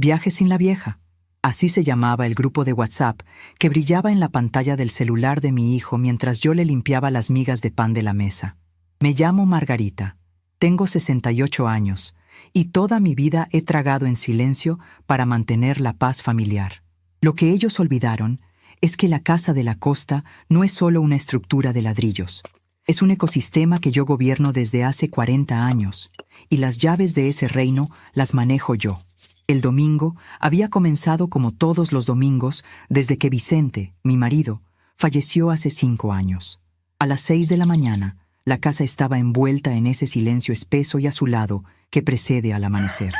Viaje sin la vieja. Así se llamaba el grupo de WhatsApp que brillaba en la pantalla del celular de mi hijo mientras yo le limpiaba las migas de pan de la mesa. Me llamo Margarita, tengo 68 años y toda mi vida he tragado en silencio para mantener la paz familiar. Lo que ellos olvidaron es que la casa de la costa no es solo una estructura de ladrillos. Es un ecosistema que yo gobierno desde hace 40 años, y las llaves de ese reino las manejo yo. El domingo había comenzado como todos los domingos desde que Vicente, mi marido, falleció hace 5 años. A las 6 de la mañana, la casa estaba envuelta en ese silencio espeso y azulado que precede al amanecer.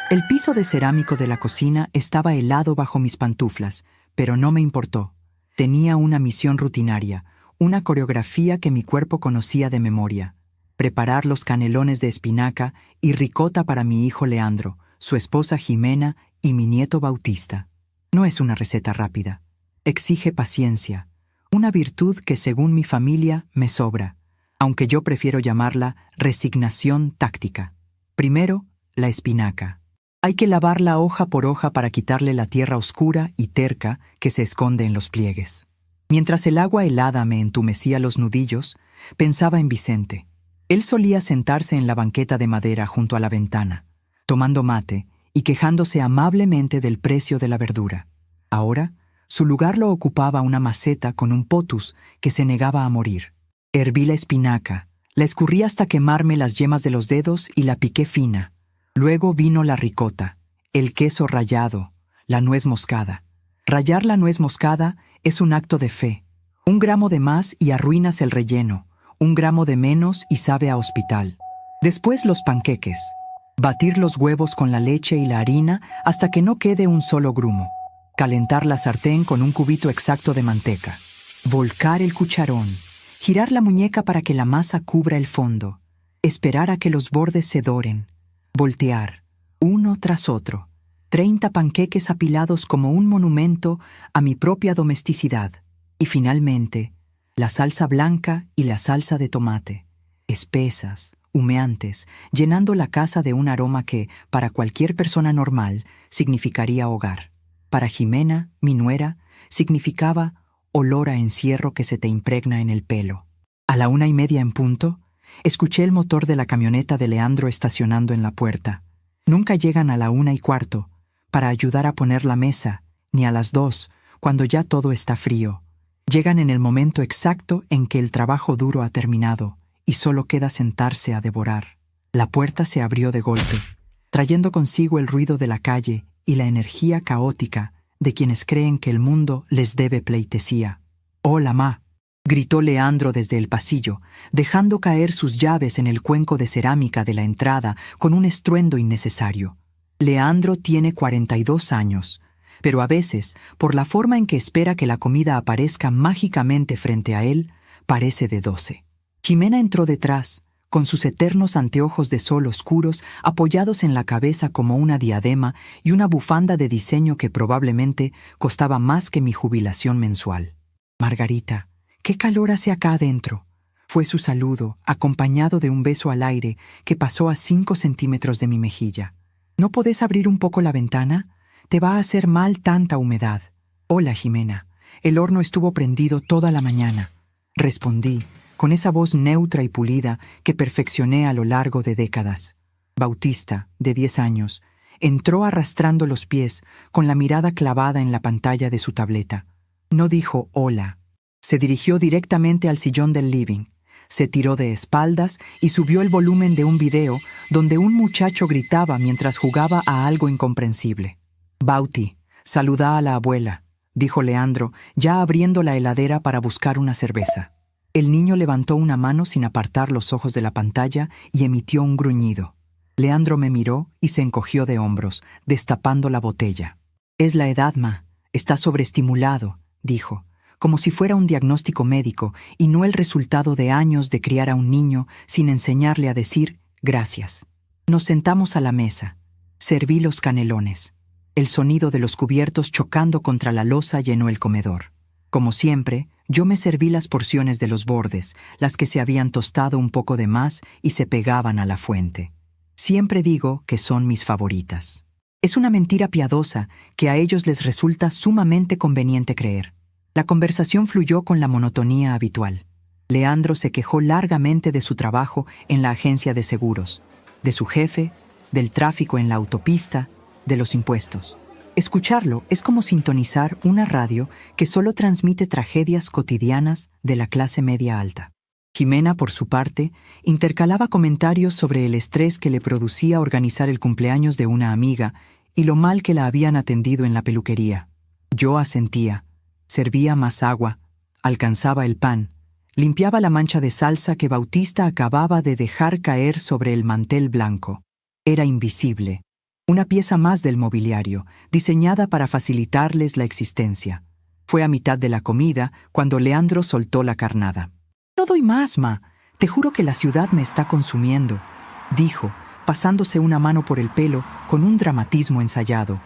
El piso de cerámico de la cocina estaba helado bajo mis pantuflas, pero no me importó. Tenía una misión rutinaria, una coreografía que mi cuerpo conocía de memoria: preparar los canelones de espinaca y ricota para mi hijo Leandro, su esposa Jimena y mi nieto Bautista. No es una receta rápida. Exige paciencia, una virtud que según mi familia me sobra, aunque yo prefiero llamarla resignación táctica. Primero, la espinaca. Hay que lavarla hoja por hoja para quitarle la tierra oscura y terca que se esconde en los pliegues. Mientras el agua helada me entumecía los nudillos, pensaba en Vicente. Él solía sentarse en la banqueta de madera junto a la ventana, tomando mate y quejándose amablemente del precio de la verdura. Ahora, su lugar lo ocupaba una maceta con un potus que se negaba a morir. Herví la espinaca, la escurrí hasta quemarme las yemas de los dedos y la piqué fina. Luego vino la ricota, el queso rallado, la nuez moscada. Rallar la nuez moscada es un acto de fe. 1 gramo de más y arruinas el relleno, 1 gramo de menos y sabe a hospital. Después los panqueques. Batir los huevos con la leche y la harina hasta que no quede un solo grumo. Calentar la sartén con un cubito exacto de manteca. Volcar el cucharón. Girar la muñeca para que la masa cubra el fondo. Esperar a que los bordes se doren. Voltear, uno tras otro. 30 panqueques apilados como un monumento a mi propia domesticidad. Y finalmente, la salsa blanca y la salsa de tomate. Espesas, humeantes, llenando la casa de un aroma que, para cualquier persona normal, significaría hogar. Para Jimena, mi nuera, significaba olor a encierro que se te impregna en el pelo. A la 1:30 en punto, escuché el motor de la camioneta de Leandro estacionando en la puerta. Nunca llegan a la 1:15 para ayudar a poner la mesa, ni a las 2, cuando ya todo está frío. Llegan en el momento exacto en que el trabajo duro ha terminado y solo queda sentarse a devorar. La puerta se abrió de golpe, trayendo consigo el ruido de la calle y la energía caótica de quienes creen que el mundo les debe pleitesía. «Hola, ma», gritó Leandro desde el pasillo, dejando caer sus llaves en el cuenco de cerámica de la entrada con un estruendo innecesario. Leandro tiene 42 años, pero a veces, por la forma en que espera que la comida aparezca mágicamente frente a él, parece de 12. Jimena entró detrás, con sus eternos anteojos de sol oscuros apoyados en la cabeza como una diadema y una bufanda de diseño que probablemente costaba más que mi jubilación mensual. «Margarita, qué calor hace acá adentro», fue su saludo, acompañado de un beso al aire que pasó a 5 centímetros de mi mejilla. «¿No podés abrir un poco la ventana? Te va a hacer mal tanta humedad». «Hola, Jimena. El horno estuvo prendido toda la mañana», respondí, con esa voz neutra y pulida que perfeccioné a lo largo de décadas. Bautista, de 10 años, entró arrastrando los pies, con la mirada clavada en la pantalla de su tableta. No dijo hola. Se dirigió directamente al sillón del living, se tiró de espaldas y subió el volumen de un video donde un muchacho gritaba mientras jugaba a algo incomprensible. «Bauti, saluda a la abuela», dijo Leandro, ya abriendo la heladera para buscar una cerveza. El niño levantó una mano sin apartar los ojos de la pantalla y emitió un gruñido. Leandro me miró y se encogió de hombros, destapando la botella. «Es la edad, ma. Está sobreestimulado», dijo, como si fuera un diagnóstico médico y no el resultado de años de criar a un niño sin enseñarle a decir gracias. Nos sentamos a la mesa. Serví los canelones. El sonido de los cubiertos chocando contra la loza llenó el comedor. Como siempre, yo me serví las porciones de los bordes, las que se habían tostado un poco de más y se pegaban a la fuente. Siempre digo que son mis favoritas. Es una mentira piadosa que a ellos les resulta sumamente conveniente creer. La conversación fluyó con la monotonía habitual. Leandro se quejó largamente de su trabajo en la agencia de seguros, de su jefe, del tráfico en la autopista, de los impuestos. Escucharlo es como sintonizar una radio que solo transmite tragedias cotidianas de la clase media alta. Jimena, por su parte, intercalaba comentarios sobre el estrés que le producía organizar el cumpleaños de una amiga y lo mal que la habían atendido en la peluquería. Yo asentía, servía más agua, alcanzaba el pan, limpiaba la mancha de salsa que Bautista acababa de dejar caer sobre el mantel blanco. Era invisible, una pieza más del mobiliario, diseñada para facilitarles la existencia. Fue a mitad de la comida cuando Leandro soltó la carnada. «No doy más, ma. Te juro que la ciudad me está consumiendo», dijo, pasándose una mano por el pelo con un dramatismo ensayado.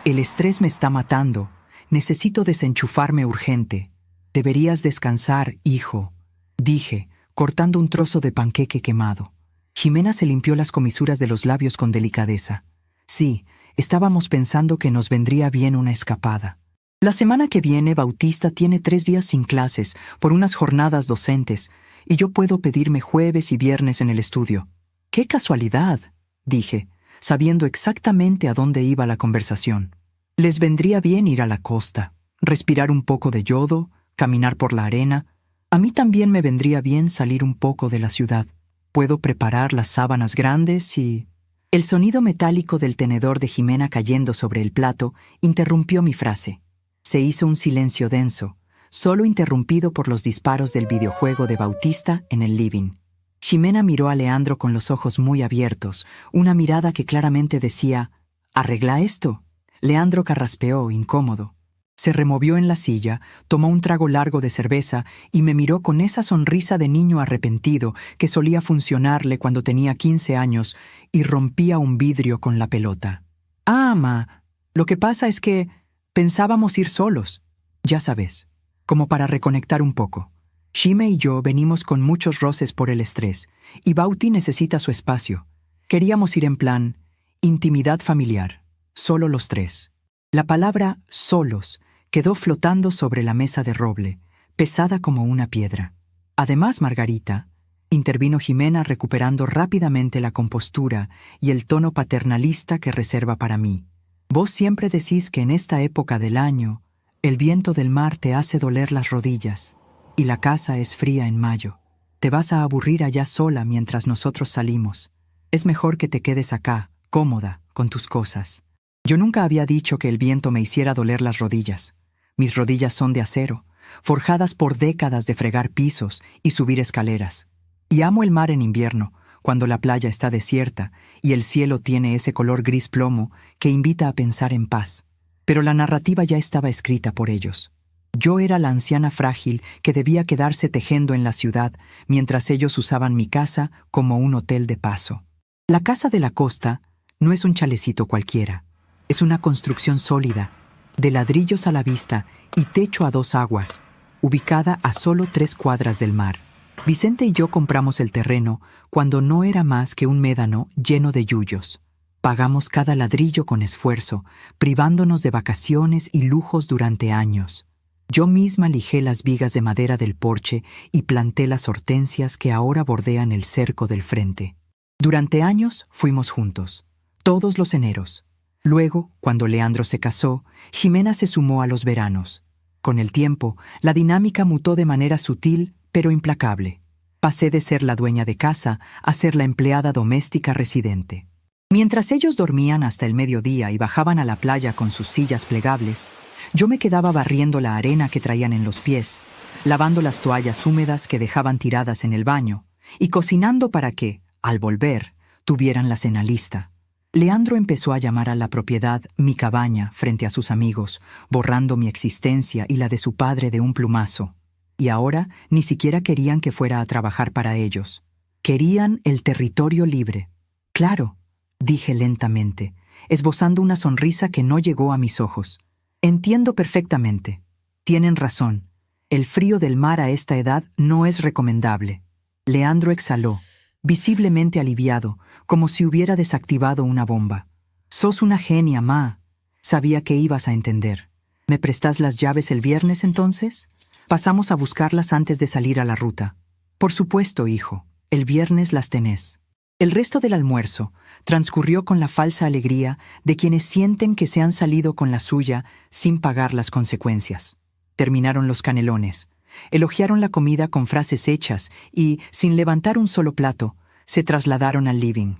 «El estrés me está matando. Necesito desenchufarme urgente. Deberías descansar, hijo», dije, cortando un trozo de panqueque quemado. Jimena se limpió las comisuras de los labios con delicadeza. Sí, estábamos pensando que nos vendría bien una escapada. La semana que viene Bautista tiene 3 días sin clases por unas jornadas docentes y yo puedo pedirme jueves y viernes en el estudio. ¡Qué casualidad!, dije, sabiendo exactamente a dónde iba la conversación. Les vendría bien ir a la costa, respirar un poco de yodo, caminar por la arena. A mí también me vendría bien salir un poco de la ciudad. Puedo preparar las sábanas grandes y... El sonido metálico del tenedor de Jimena cayendo sobre el plato interrumpió mi frase. Se hizo un silencio denso, solo interrumpido por los disparos del videojuego de Bautista en el living. Jimena miró a Leandro con los ojos muy abiertos, una mirada que claramente decía, «¿Arregla esto?». Leandro carraspeó, incómodo. Se removió en la silla, tomó un trago largo de cerveza y me miró con esa sonrisa de niño arrepentido que solía funcionarle cuando tenía 15 años y rompía un vidrio con la pelota. «Ah, ma, lo que pasa es que pensábamos ir solos, ya sabes, como para reconectar un poco. Jime y yo venimos con muchos roces por el estrés y Bauti necesita su espacio. Queríamos ir en plan intimidad familiar, solo los 3». La palabra «solos» quedó flotando sobre la mesa de roble, pesada como una piedra. «Además, Margarita», intervino Jimena recuperando rápidamente la compostura y el tono paternalista que reserva para mí. «Vos siempre decís que en esta época del año el viento del mar te hace doler las rodillas y la casa es fría en mayo. Te vas a aburrir allá sola mientras nosotros salimos. Es mejor que te quedes acá, cómoda, con tus cosas». Yo nunca había dicho que el viento me hiciera doler las rodillas. Mis rodillas son de acero, forjadas por décadas de fregar pisos y subir escaleras. Y amo el mar en invierno, cuando la playa está desierta y el cielo tiene ese color gris plomo que invita a pensar en paz. Pero la narrativa ya estaba escrita por ellos. Yo era la anciana frágil que debía quedarse tejendo en la ciudad mientras ellos usaban mi casa como un hotel de paso. La casa de la costa no es un chalecito cualquiera. Es una construcción sólida, de ladrillos a la vista y techo a 2 aguas, ubicada a solo 3 cuadras del mar. Vicente y yo compramos el terreno cuando no era más que un médano lleno de yuyos. Pagamos cada ladrillo con esfuerzo, privándonos de vacaciones y lujos durante años. Yo misma lijé las vigas de madera del porche y planté las hortensias que ahora bordean el cerco del frente. Durante años fuimos juntos, todos los eneros. Luego, cuando Leandro se casó, Jimena se sumó a los veranos. Con el tiempo, la dinámica mutó de manera sutil, pero implacable. Pasé de ser la dueña de casa a ser la empleada doméstica residente. Mientras ellos dormían hasta el mediodía y bajaban a la playa con sus sillas plegables, yo me quedaba barriendo la arena que traían en los pies, lavando las toallas húmedas que dejaban tiradas en el baño y cocinando para que, al volver, tuvieran la cena lista. Leandro empezó a llamar a la propiedad mi cabaña frente a sus amigos, borrando mi existencia y la de su padre de un plumazo. Y ahora ni siquiera querían que fuera a trabajar para ellos. Querían el territorio libre. «Claro», dije lentamente, esbozando una sonrisa que no llegó a mis ojos. «Entiendo perfectamente. Tienen razón. El frío del mar a esta edad no es recomendable». Leandro exhaló, visiblemente aliviado, como si hubiera desactivado una bomba. Sos una genia, ma. Sabía que ibas a entender. ¿Me prestás las llaves el viernes entonces? Pasamos a buscarlas antes de salir a la ruta. Por supuesto, hijo. El viernes las tenés. El resto del almuerzo transcurrió con la falsa alegría de quienes sienten que se han salido con la suya sin pagar las consecuencias. Terminaron los canelones. Elogiaron la comida con frases hechas y, sin levantar un solo plato, se trasladaron al living.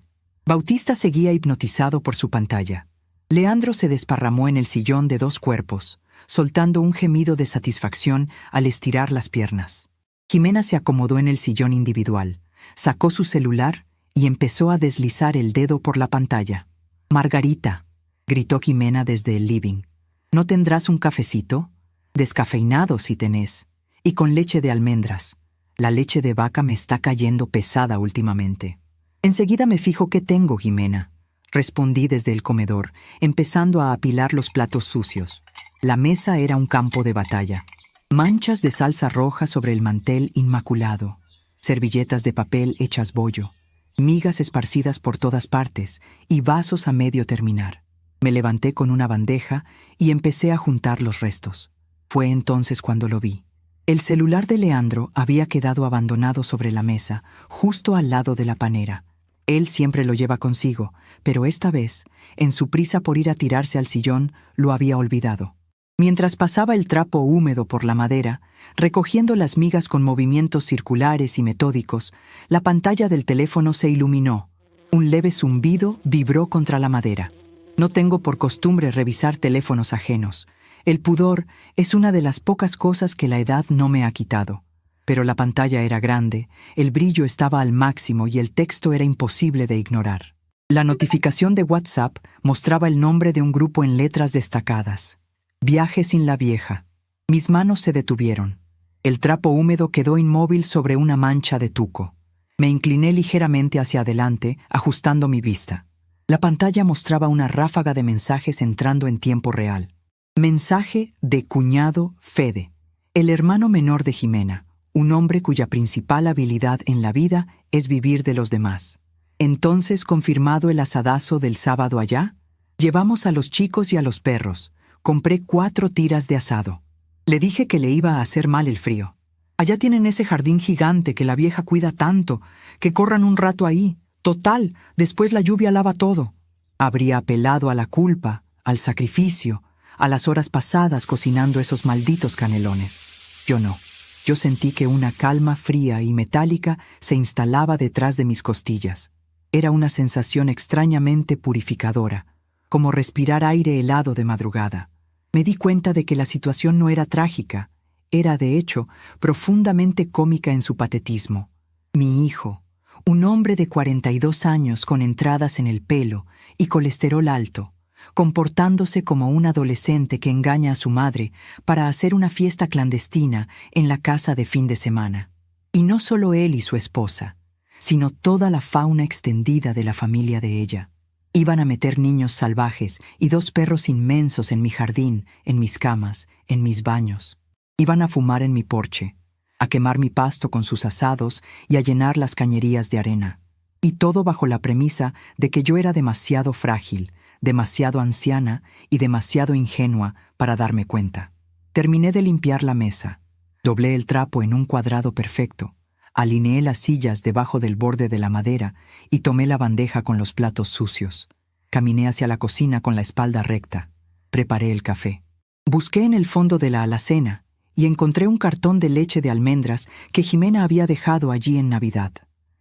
Bautista seguía hipnotizado por su pantalla. Leandro se desparramó en el sillón de dos cuerpos, soltando un gemido de satisfacción al estirar las piernas. Jimena se acomodó en el sillón individual, sacó su celular y empezó a deslizar el dedo por la pantalla. «Margarita», gritó Jimena desde el living, «¿no tendrás un cafecito? Descafeinado si tenés, y con leche de almendras. La leche de vaca me está cayendo pesada últimamente». «Enseguida me fijo qué tengo, Jimena», respondí desde el comedor, empezando a apilar los platos sucios. La mesa era un campo de batalla. Manchas de salsa roja sobre el mantel inmaculado, servilletas de papel hechas bollo, migas esparcidas por todas partes y vasos a medio terminar. Me levanté con una bandeja y empecé a juntar los restos. Fue entonces cuando lo vi. El celular de Leandro había quedado abandonado sobre la mesa, justo al lado de la panera. Él siempre lo lleva consigo, pero esta vez, en su prisa por ir a tirarse al sillón, lo había olvidado. Mientras pasaba el trapo húmedo por la madera, recogiendo las migas con movimientos circulares y metódicos, la pantalla del teléfono se iluminó. Un leve zumbido vibró contra la madera. No tengo por costumbre revisar teléfonos ajenos. El pudor es una de las pocas cosas que la edad no me ha quitado. Pero la pantalla era grande, el brillo estaba al máximo y el texto era imposible de ignorar. La notificación de WhatsApp mostraba el nombre de un grupo en letras destacadas. Viaje sin la vieja. Mis manos se detuvieron. El trapo húmedo quedó inmóvil sobre una mancha de tuco. Me incliné ligeramente hacia adelante, ajustando mi vista. La pantalla mostraba una ráfaga de mensajes entrando en tiempo real. Mensaje de cuñado Fede, el hermano menor de Jimena, un hombre cuya principal habilidad en la vida es vivir de los demás. Entonces, confirmado el asadazo del sábado allá, llevamos a los chicos y a los perros. Compré 4 tiras de asado. Le dije que le iba a hacer mal el frío. Allá tienen ese jardín gigante que la vieja cuida tanto, que corran un rato ahí. Total, después la lluvia lava todo. Habría apelado a la culpa, al sacrificio, a las horas pasadas cocinando esos malditos canelones. Yo no. Yo sentí que una calma fría y metálica se instalaba detrás de mis costillas. Era una sensación extrañamente purificadora, como respirar aire helado de madrugada. Me di cuenta de que la situación no era trágica, era, de hecho, profundamente cómica en su patetismo. Mi hijo, un hombre de 42 años con entradas en el pelo y colesterol alto, comportándose como un adolescente que engaña a su madre para hacer una fiesta clandestina en la casa de fin de semana. Y no solo él y su esposa, sino toda la fauna extendida de la familia de ella. Iban a meter niños salvajes y 2 perros inmensos en mi jardín, en mis camas, en mis baños. Iban a fumar en mi porche, a quemar mi pasto con sus asados y a llenar las cañerías de arena. Y todo bajo la premisa de que yo era demasiado frágil, demasiado anciana y demasiado ingenua para darme cuenta. Terminé de limpiar la mesa. Doblé el trapo en un cuadrado perfecto. Alineé las sillas debajo del borde de la madera y tomé la bandeja con los platos sucios. Caminé hacia la cocina con la espalda recta. Preparé el café. Busqué en el fondo de la alacena y encontré un cartón de leche de almendras que Jimena había dejado allí en Navidad.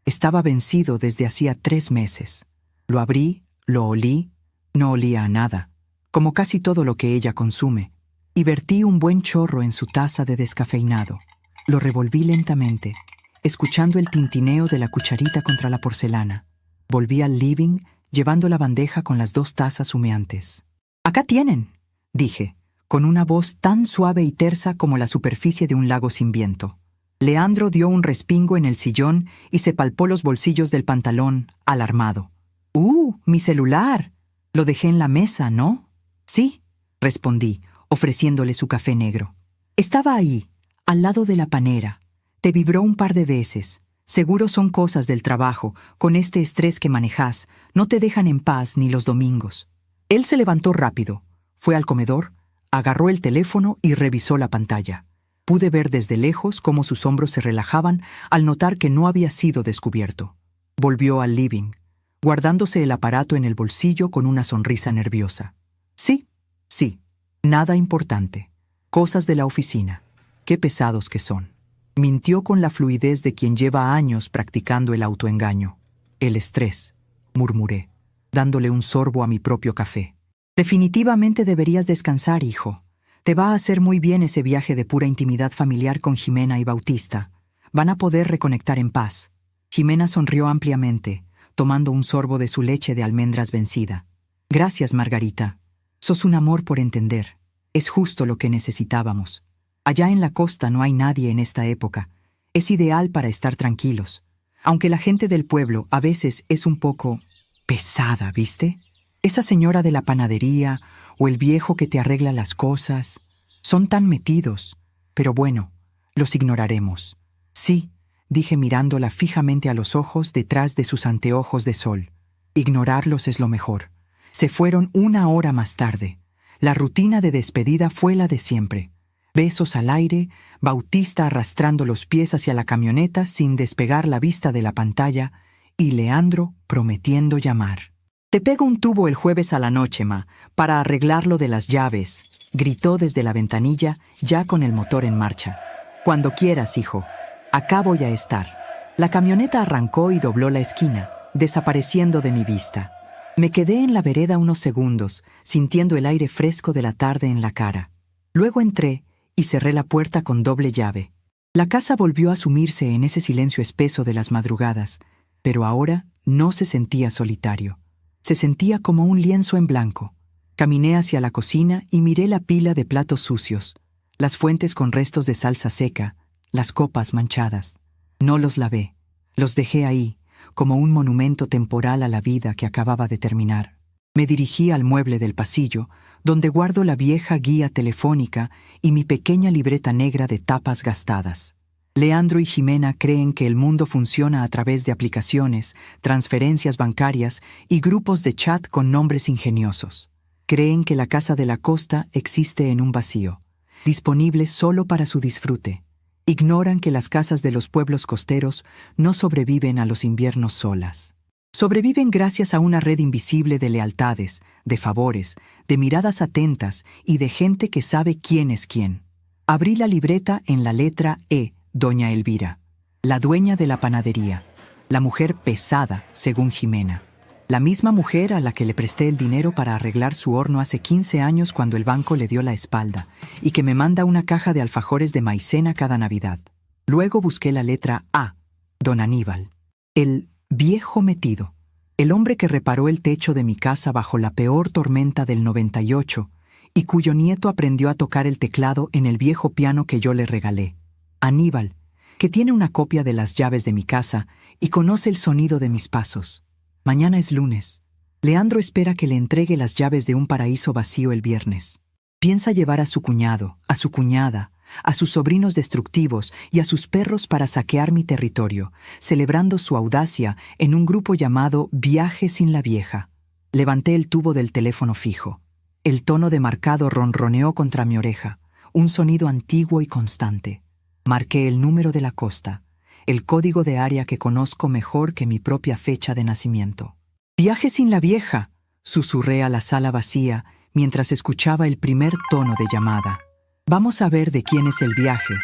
Estaba vencido desde hacía 3 meses. Lo abrí, lo olí, no olía a nada, como casi todo lo que ella consume, y vertí un buen chorro en su taza de descafeinado. Lo revolví lentamente, escuchando el tintineo de la cucharita contra la porcelana. Volví al living, llevando la bandeja con las 2 tazas humeantes. «Acá tienen», dije, con una voz tan suave y tersa como la superficie de un lago sin viento. Leandro dio un respingo en el sillón y se palpó los bolsillos del pantalón, alarmado. Mi celular. Lo dejé en la mesa, ¿no?» «Sí», respondí, ofreciéndole su café negro. «Estaba ahí, al lado de la panera. Te vibró un par de veces. Seguro son cosas del trabajo, con este estrés que manejas, no te dejan en paz ni los domingos. Él se levantó rápido, fue al comedor, agarró el teléfono y revisó la pantalla. Pude ver desde lejos cómo sus hombros se relajaban al notar que no había sido descubierto. Volvió al living, guardándose el aparato en el bolsillo con una sonrisa nerviosa. Sí, nada importante. Cosas de la oficina. Qué pesados que son. Mintió con la fluidez de quien lleva años practicando el autoengaño. El estrés, murmuré, dándole un sorbo a mi propio café. Definitivamente deberías descansar, hijo. Te va a hacer muy bien ese viaje de pura intimidad familiar con Jimena y Bautista. Van a poder reconectar en paz. Jimena sonrió ampliamente, tomando un sorbo de su leche de almendras vencida. Gracias, Margarita. Sos un amor por entender. Es justo lo que necesitábamos. Allá en la costa no hay nadie en esta época. Es ideal para estar tranquilos. Aunque la gente del pueblo a veces es un poco pesada, ¿viste? Esa señora de la panadería o el viejo que te arregla las cosas. Son tan metidos. Pero bueno, los ignoraremos. Sí, dije mirándola fijamente a los ojos detrás de sus anteojos de sol. Ignorarlos es lo mejor. Se fueron 1 hora más tarde. La rutina de despedida fue la de siempre. Besos al aire, Bautista arrastrando los pies hacia la camioneta sin despegar la vista de la pantalla y Leandro prometiendo llamar. «Te pego un tubo el jueves a la noche, ma, para arreglar lo de las llaves», gritó desde la ventanilla, ya con el motor en marcha. «Cuando quieras, hijo. Acá voy a estar». La camioneta arrancó y dobló la esquina, desapareciendo de mi vista. Me quedé en la vereda unos segundos, sintiendo el aire fresco de la tarde en la cara. Luego entré y cerré la puerta con doble llave. La casa volvió a sumirse en ese silencio espeso de las madrugadas, pero ahora no se sentía solitario. Se sentía como un lienzo en blanco. Caminé hacia la cocina y miré la pila de platos sucios, las fuentes con restos de salsa seca, las copas manchadas. No los lavé, los dejé ahí, como un monumento temporal a la vida que acababa de terminar. Me dirigí al mueble del pasillo, donde guardo la vieja guía telefónica y mi pequeña libreta negra de tapas gastadas. Leandro y Jimena creen que el mundo funciona a través de aplicaciones, transferencias bancarias y grupos de chat con nombres ingeniosos. Creen que la casa de la costa existe en un vacío, disponible solo para su disfrute. Ignoran que las casas de los pueblos costeros no sobreviven a los inviernos solas. Sobreviven gracias a una red invisible de lealtades, de favores, de miradas atentas y de gente que sabe quién es quién. Abrí la libreta en la letra E, doña Elvira, la dueña de la panadería, la mujer pesada, según Jimena. La misma mujer a la que le presté el dinero para arreglar su horno hace 15 años cuando el banco le dio la espalda y que me manda una caja de alfajores de maicena cada Navidad. Luego busqué la letra A, don Aníbal, el viejo metido, el hombre que reparó el techo de mi casa bajo la peor tormenta del 98 y cuyo nieto aprendió a tocar el teclado en el viejo piano que yo le regalé. Aníbal, que tiene una copia de las llaves de mi casa y conoce el sonido de mis pasos. Mañana es lunes. Leandro espera que le entregue las llaves de un paraíso vacío el viernes. Piensa llevar a su cuñado, a su cuñada, a sus sobrinos destructivos y a sus perros para saquear mi territorio, celebrando su audacia en un grupo llamado Viaje sin la Vieja. Levanté el tubo del teléfono fijo. El tono de marcado ronroneó contra mi oreja, un sonido antiguo y constante. Marqué el número de la costa, el código de área que conozco mejor que mi propia fecha de nacimiento. «Viaje sin la Vieja», susurré a la sala vacía mientras escuchaba el primer tono de llamada. Vamos a ver de quién es el viaje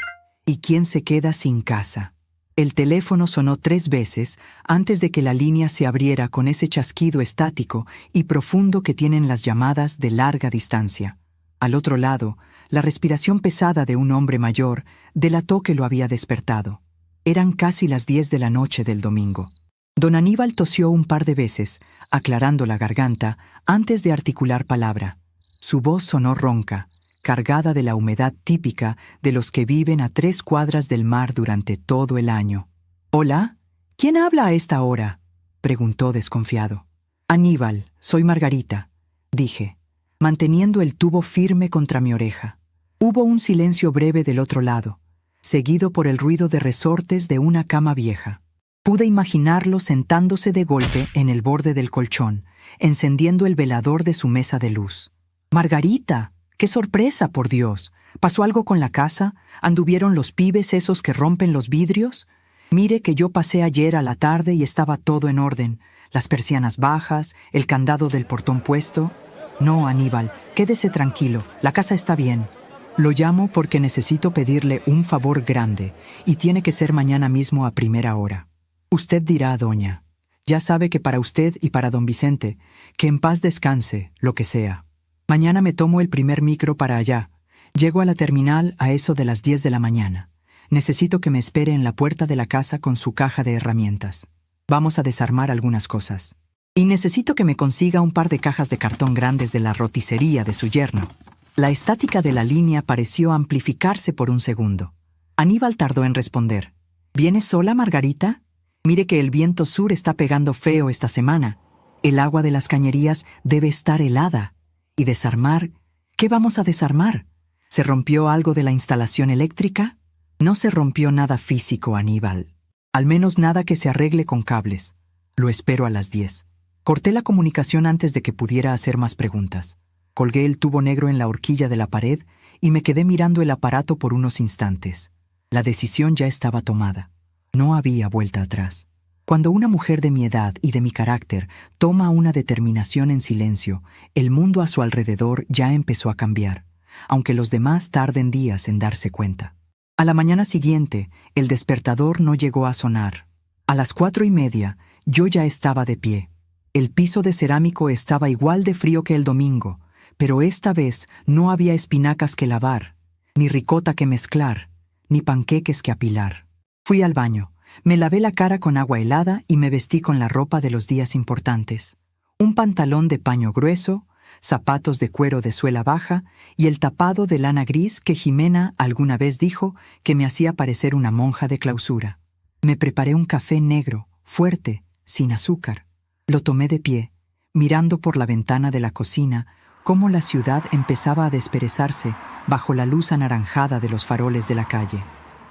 y quién se queda sin casa. El teléfono sonó 3 veces antes de que la línea se abriera con ese chasquido estático y profundo que tienen las llamadas de larga distancia. Al otro lado, la respiración pesada de un hombre mayor delató que lo había despertado. Eran casi las 10 de la noche del domingo. Don Aníbal tosió un par de veces, aclarando la garganta antes de articular palabra. Su voz sonó ronca, cargada de la humedad típica de los que viven a 3 cuadras del mar durante todo el año. «¿Hola? ¿Quién habla a esta hora?», preguntó desconfiado. «Aníbal, soy Margarita», dije, manteniendo el tubo firme contra mi oreja. Hubo un silencio breve del otro lado, seguido por el ruido de resortes de una cama vieja. Pude imaginarlo sentándose de golpe en el borde del colchón, encendiendo el velador de su mesa de luz. «Margarita, qué sorpresa, por Dios. ¿Pasó algo con la casa? ¿Anduvieron los pibes esos que rompen los vidrios? Mire que yo pasé ayer a la tarde y estaba todo en orden. Las persianas bajas, el candado del portón puesto». «No, Aníbal, quédese tranquilo, la casa está bien. Lo llamo porque necesito pedirle un favor grande y tiene que ser mañana mismo a primera hora. Usted dirá, doña, ya sabe que para usted y para don Vicente, que en paz descanse, lo que sea. Mañana me tomo el primer micro para allá. Llego a la terminal a eso de las 10 de la mañana. Necesito que me espere en la puerta de la casa con su caja de herramientas. Vamos a desarmar algunas cosas. Y necesito que me consiga un par de cajas de cartón grandes de la roticería de su yerno». La estática de la línea pareció amplificarse por un segundo. Aníbal tardó en responder. «¿Vienes sola, Margarita? Mire que el viento sur está pegando feo esta semana. El agua de las cañerías debe estar helada. ¿Y desarmar? ¿Qué vamos a desarmar? ¿Se rompió algo de la instalación eléctrica?» «No se rompió nada físico, Aníbal. Al menos nada que se arregle con cables. Lo espero a las 10». Corté la comunicación antes de que pudiera hacer más preguntas. Colgué el tubo negro en la horquilla de la pared y me quedé mirando el aparato por unos instantes. La decisión ya estaba tomada. No había vuelta atrás. Cuando una mujer de mi edad y de mi carácter toma una determinación en silencio, el mundo a su alrededor ya empezó a cambiar, aunque los demás tarden días en darse cuenta. A la mañana siguiente, el despertador no llegó a sonar. A las 4:30, yo ya estaba de pie. El piso de cerámico estaba igual de frío que el domingo, pero esta vez no había espinacas que lavar, ni ricota que mezclar, ni panqueques que apilar. Fui al baño, me lavé la cara con agua helada y me vestí con la ropa de los días importantes. Un pantalón de paño grueso, zapatos de cuero de suela baja y el tapado de lana gris que Jimena alguna vez dijo que me hacía parecer una monja de clausura. Me preparé un café negro, fuerte, sin azúcar. Lo tomé de pie, mirando por la ventana de la cocina cómo la ciudad empezaba a desperezarse bajo la luz anaranjada de los faroles de la calle.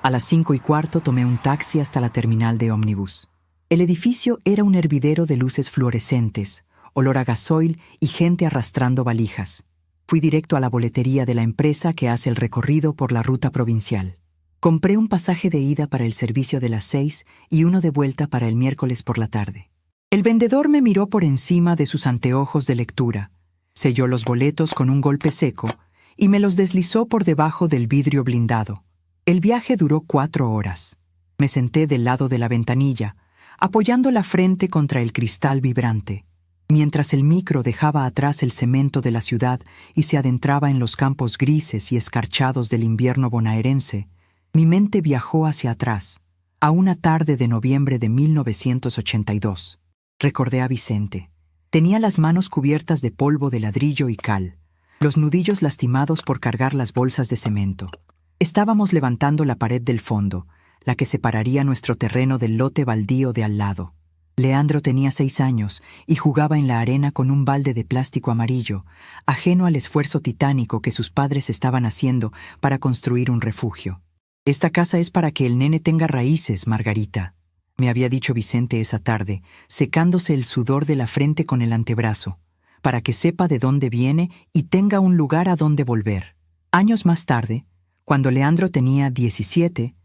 A las 5:15 tomé un taxi hasta la terminal de ómnibus. El edificio era un hervidero de luces fluorescentes, olor a gasoil y gente arrastrando valijas. Fui directo a la boletería de la empresa que hace el recorrido por la ruta provincial. Compré un pasaje de ida para el servicio de las 6 y uno de vuelta para el miércoles por la tarde. El vendedor me miró por encima de sus anteojos de lectura, selló los boletos con un golpe seco y me los deslizó por debajo del vidrio blindado. El viaje duró 4 horas. Me senté del lado de la ventanilla, apoyando la frente contra el cristal vibrante, mientras el micro dejaba atrás el cemento de la ciudad y se adentraba en los campos grises y escarchados del invierno bonaerense. Mi mente viajó hacia atrás, a una tarde de noviembre de 1982. Recordé a Vicente. Tenía las manos cubiertas de polvo de ladrillo y cal, los nudillos lastimados por cargar las bolsas de cemento. Estábamos levantando la pared del fondo, la que separaría nuestro terreno del lote baldío de al lado. Leandro tenía 6 años y jugaba en la arena con un balde de plástico amarillo, ajeno al esfuerzo titánico que sus padres estaban haciendo para construir un refugio. «Esta casa es para que el nene tenga raíces, Margarita», me había dicho Vicente esa tarde, secándose el sudor de la frente con el antebrazo, «para que sepa de dónde viene y tenga un lugar a donde volver». Años más tarde, cuando Leandro tenía 17,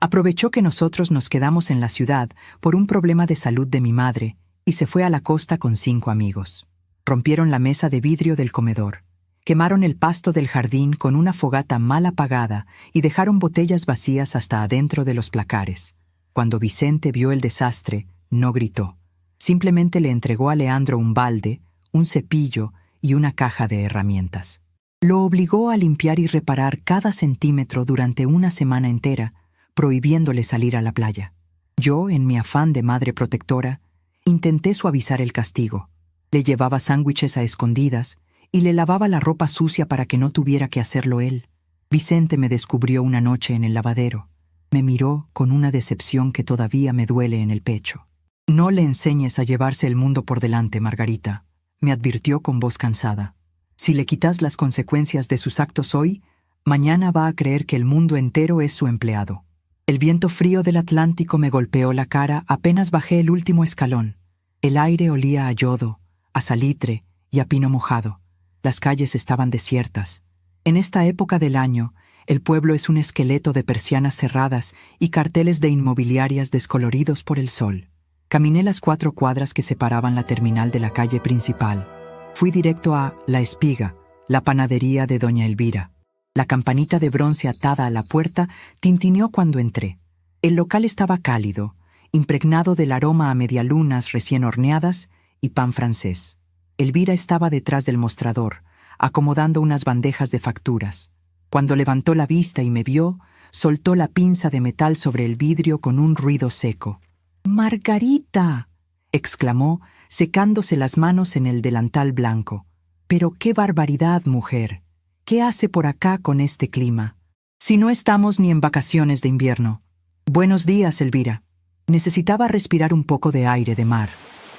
aprovechó que nosotros nos quedamos en la ciudad por un problema de salud de mi madre y se fue a la costa con 5 amigos. Rompieron la mesa de vidrio del comedor, quemaron el pasto del jardín con una fogata mal apagada y dejaron botellas vacías hasta adentro de los placares. Cuando Vicente vio el desastre, no gritó. Simplemente le entregó a Leandro un balde, un cepillo y una caja de herramientas. Lo obligó a limpiar y reparar cada centímetro durante una semana entera, prohibiéndole salir a la playa. Yo, en mi afán de madre protectora, intenté suavizar el castigo. Le llevaba sándwiches a escondidas y le lavaba la ropa sucia para que no tuviera que hacerlo él. Vicente me descubrió una noche en el lavadero. Me miró con una decepción que todavía me duele en el pecho. «No le enseñes a llevarse el mundo por delante, Margarita», me advirtió con voz cansada. «Si le quitas las consecuencias de sus actos hoy, mañana va a creer que el mundo entero es su empleado». El viento frío del Atlántico me golpeó la cara apenas bajé el último escalón. El aire olía a yodo, a salitre y a pino mojado. Las calles estaban desiertas. En esta época del año, el pueblo es un esqueleto de persianas cerradas y carteles de inmobiliarias descoloridos por el sol. Caminé las 4 cuadras que separaban la terminal de la calle principal. Fui directo a La Espiga, la panadería de doña Elvira. La campanita de bronce atada a la puerta tintineó cuando entré. El local estaba cálido, impregnado del aroma a medialunas recién horneadas y pan francés. Elvira estaba detrás del mostrador, acomodando unas bandejas de facturas. Cuando levantó la vista y me vio, soltó la pinza de metal sobre el vidrio con un ruido seco. «¡Margarita!», exclamó, secándose las manos en el delantal blanco. «¡Pero qué barbaridad, mujer! ¿Qué hace por acá con este clima? Si no estamos ni en vacaciones de invierno». «Buenos días, Elvira». Necesitaba respirar un poco de aire de mar.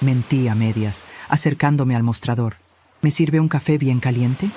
Mentí a medias, acercándome al mostrador. «¿Me sirve un café bien caliente?».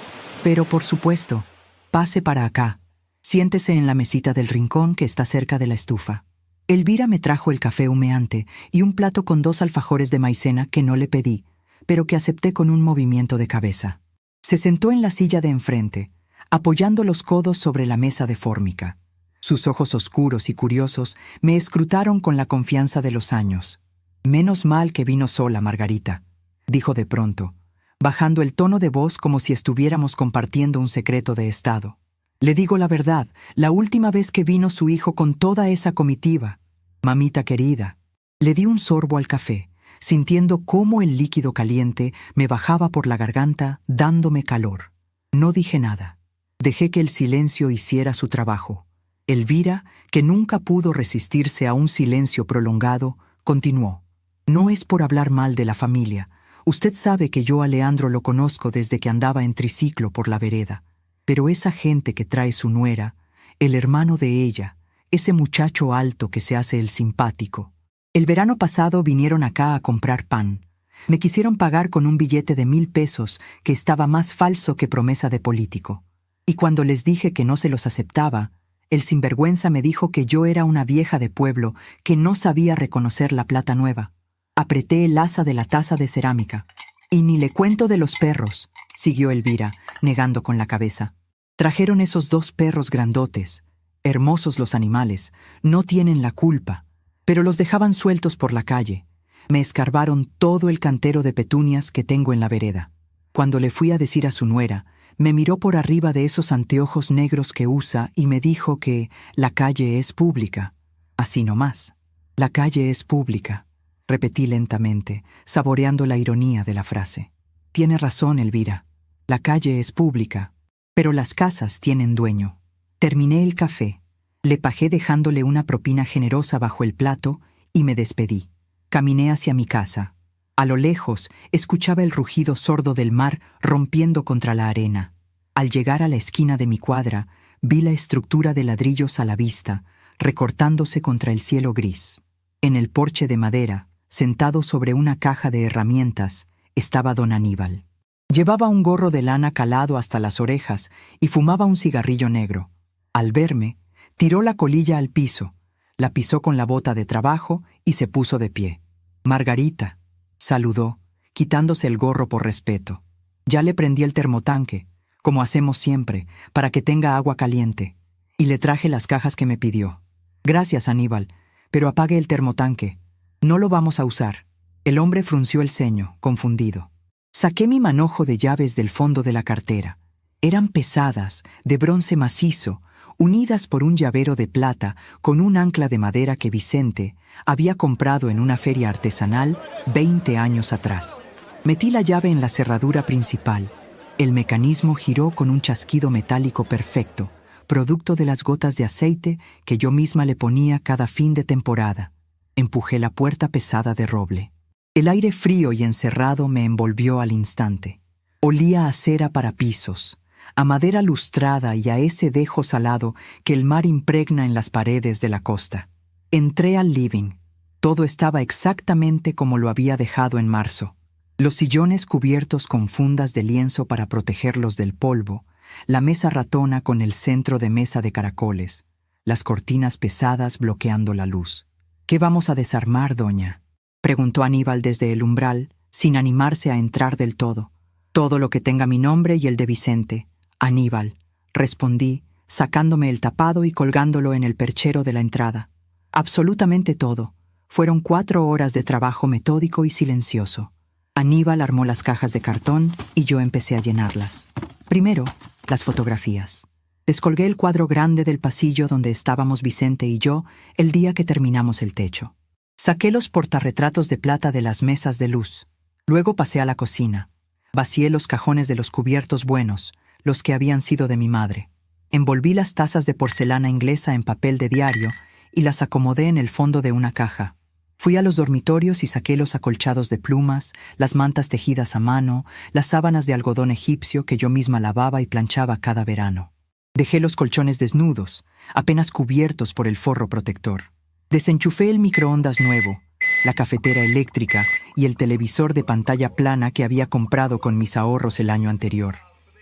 «Pero por supuesto. Pase para acá. Siéntese en la mesita del rincón que está cerca de la estufa». Elvira me trajo el café humeante y un plato con 2 alfajores de maicena que no le pedí, pero que acepté con un movimiento de cabeza. Se sentó en la silla de enfrente, apoyando los codos sobre la mesa de fórmica. Sus ojos oscuros y curiosos me escrutaron con la confianza de los años. «Menos mal que vino sola, Margarita», dijo de pronto, bajando el tono de voz como si estuviéramos compartiendo un secreto de estado. «Le digo la verdad, la última vez que vino su hijo con toda esa comitiva. Mamita querida». Le di un sorbo al café, sintiendo cómo el líquido caliente me bajaba por la garganta, dándome calor. No dije nada. Dejé que el silencio hiciera su trabajo. Elvira, que nunca pudo resistirse a un silencio prolongado, continuó. «No es por hablar mal de la familia. Usted sabe que yo a Leandro lo conozco desde que andaba en triciclo por la vereda. Pero esa gente que trae su nuera, el hermano de ella, ese muchacho alto que se hace el simpático. El verano pasado vinieron acá a comprar pan. Me quisieron pagar con un billete de 1000 pesos que estaba más falso que promesa de político. Y cuando les dije que no se los aceptaba, el sinvergüenza me dijo que yo era una vieja de pueblo que no sabía reconocer la plata nueva. Apreté el asa de la taza de cerámica. «Y ni le cuento de los perros», siguió Elvira, negando con la cabeza. «Trajeron esos 2 perros grandotes. Hermosos los animales, no tienen la culpa. Pero los dejaban sueltos por la calle. Me escarbaron todo el cantero de petunias que tengo en la vereda. Cuando le fui a decir a su nuera, me miró por arriba de esos anteojos negros que usa y me dijo que la calle es pública. Así nomás. La calle es pública», repetí lentamente, saboreando la ironía de la frase. «Tiene razón, Elvira. La calle es pública, pero las casas tienen dueño». Terminé el café. Le pagué dejándole una propina generosa bajo el plato y me despedí. Caminé hacia mi casa. A lo lejos escuchaba el rugido sordo del mar rompiendo contra la arena. Al llegar a la esquina de mi cuadra, vi la estructura de ladrillos a la vista, recortándose contra el cielo gris. En el porche de madera, sentado sobre una caja de herramientas, estaba don Aníbal. Llevaba un gorro de lana calado hasta las orejas y fumaba un cigarrillo negro. Al verme, tiró la colilla al piso, la pisó con la bota de trabajo y se puso de pie. «Margarita», saludó, quitándose el gorro por respeto. «Ya le prendí el termotanque, como hacemos siempre, para que tenga agua caliente, y le traje las cajas que me pidió». «Gracias, Aníbal, pero apague el termotanque. No lo vamos a usar». El hombre frunció el ceño, confundido. Saqué mi manojo de llaves del fondo de la cartera. Eran pesadas, de bronce macizo, unidas por un llavero de plata con un ancla de madera que Vicente había comprado en una feria artesanal 20 años atrás. Metí la llave en la cerradura principal. El mecanismo giró con un chasquido metálico perfecto, producto de las gotas de aceite que yo misma le ponía cada fin de temporada. Empujé la puerta pesada de roble. El aire frío y encerrado me envolvió al instante. Olía a cera para pisos, a madera lustrada y a ese dejo salado que el mar impregna en las paredes de la costa. Entré al living. Todo estaba exactamente como lo había dejado en marzo. Los sillones cubiertos con fundas de lienzo para protegerlos del polvo, la mesa ratona con el centro de mesa de caracoles, las cortinas pesadas bloqueando la luz. «¿Qué vamos a desarmar, doña?», preguntó Aníbal desde el umbral, sin animarse a entrar del todo. «Todo lo que tenga mi nombre y el de Vicente, Aníbal», respondí, sacándome el tapado y colgándolo en el perchero de la entrada. Absolutamente todo. Fueron 4 horas de trabajo metódico y silencioso. Aníbal armó las cajas de cartón y yo empecé a llenarlas. Primero, las fotografías. Descolgué el cuadro grande del pasillo donde estábamos Vicente y yo el día que terminamos el techo. Saqué los portarretratos de plata de las mesas de luz. Luego pasé a la cocina. Vacié los cajones de los cubiertos buenos, los que habían sido de mi madre. Envolví las tazas de porcelana inglesa en papel de diario y las acomodé en el fondo de una caja. Fui a los dormitorios y saqué los acolchados de plumas, las mantas tejidas a mano, las sábanas de algodón egipcio que yo misma lavaba y planchaba cada verano. Dejé los colchones desnudos, apenas cubiertos por el forro protector. Desenchufé el microondas nuevo, la cafetera eléctrica y el televisor de pantalla plana que había comprado con mis ahorros el año anterior.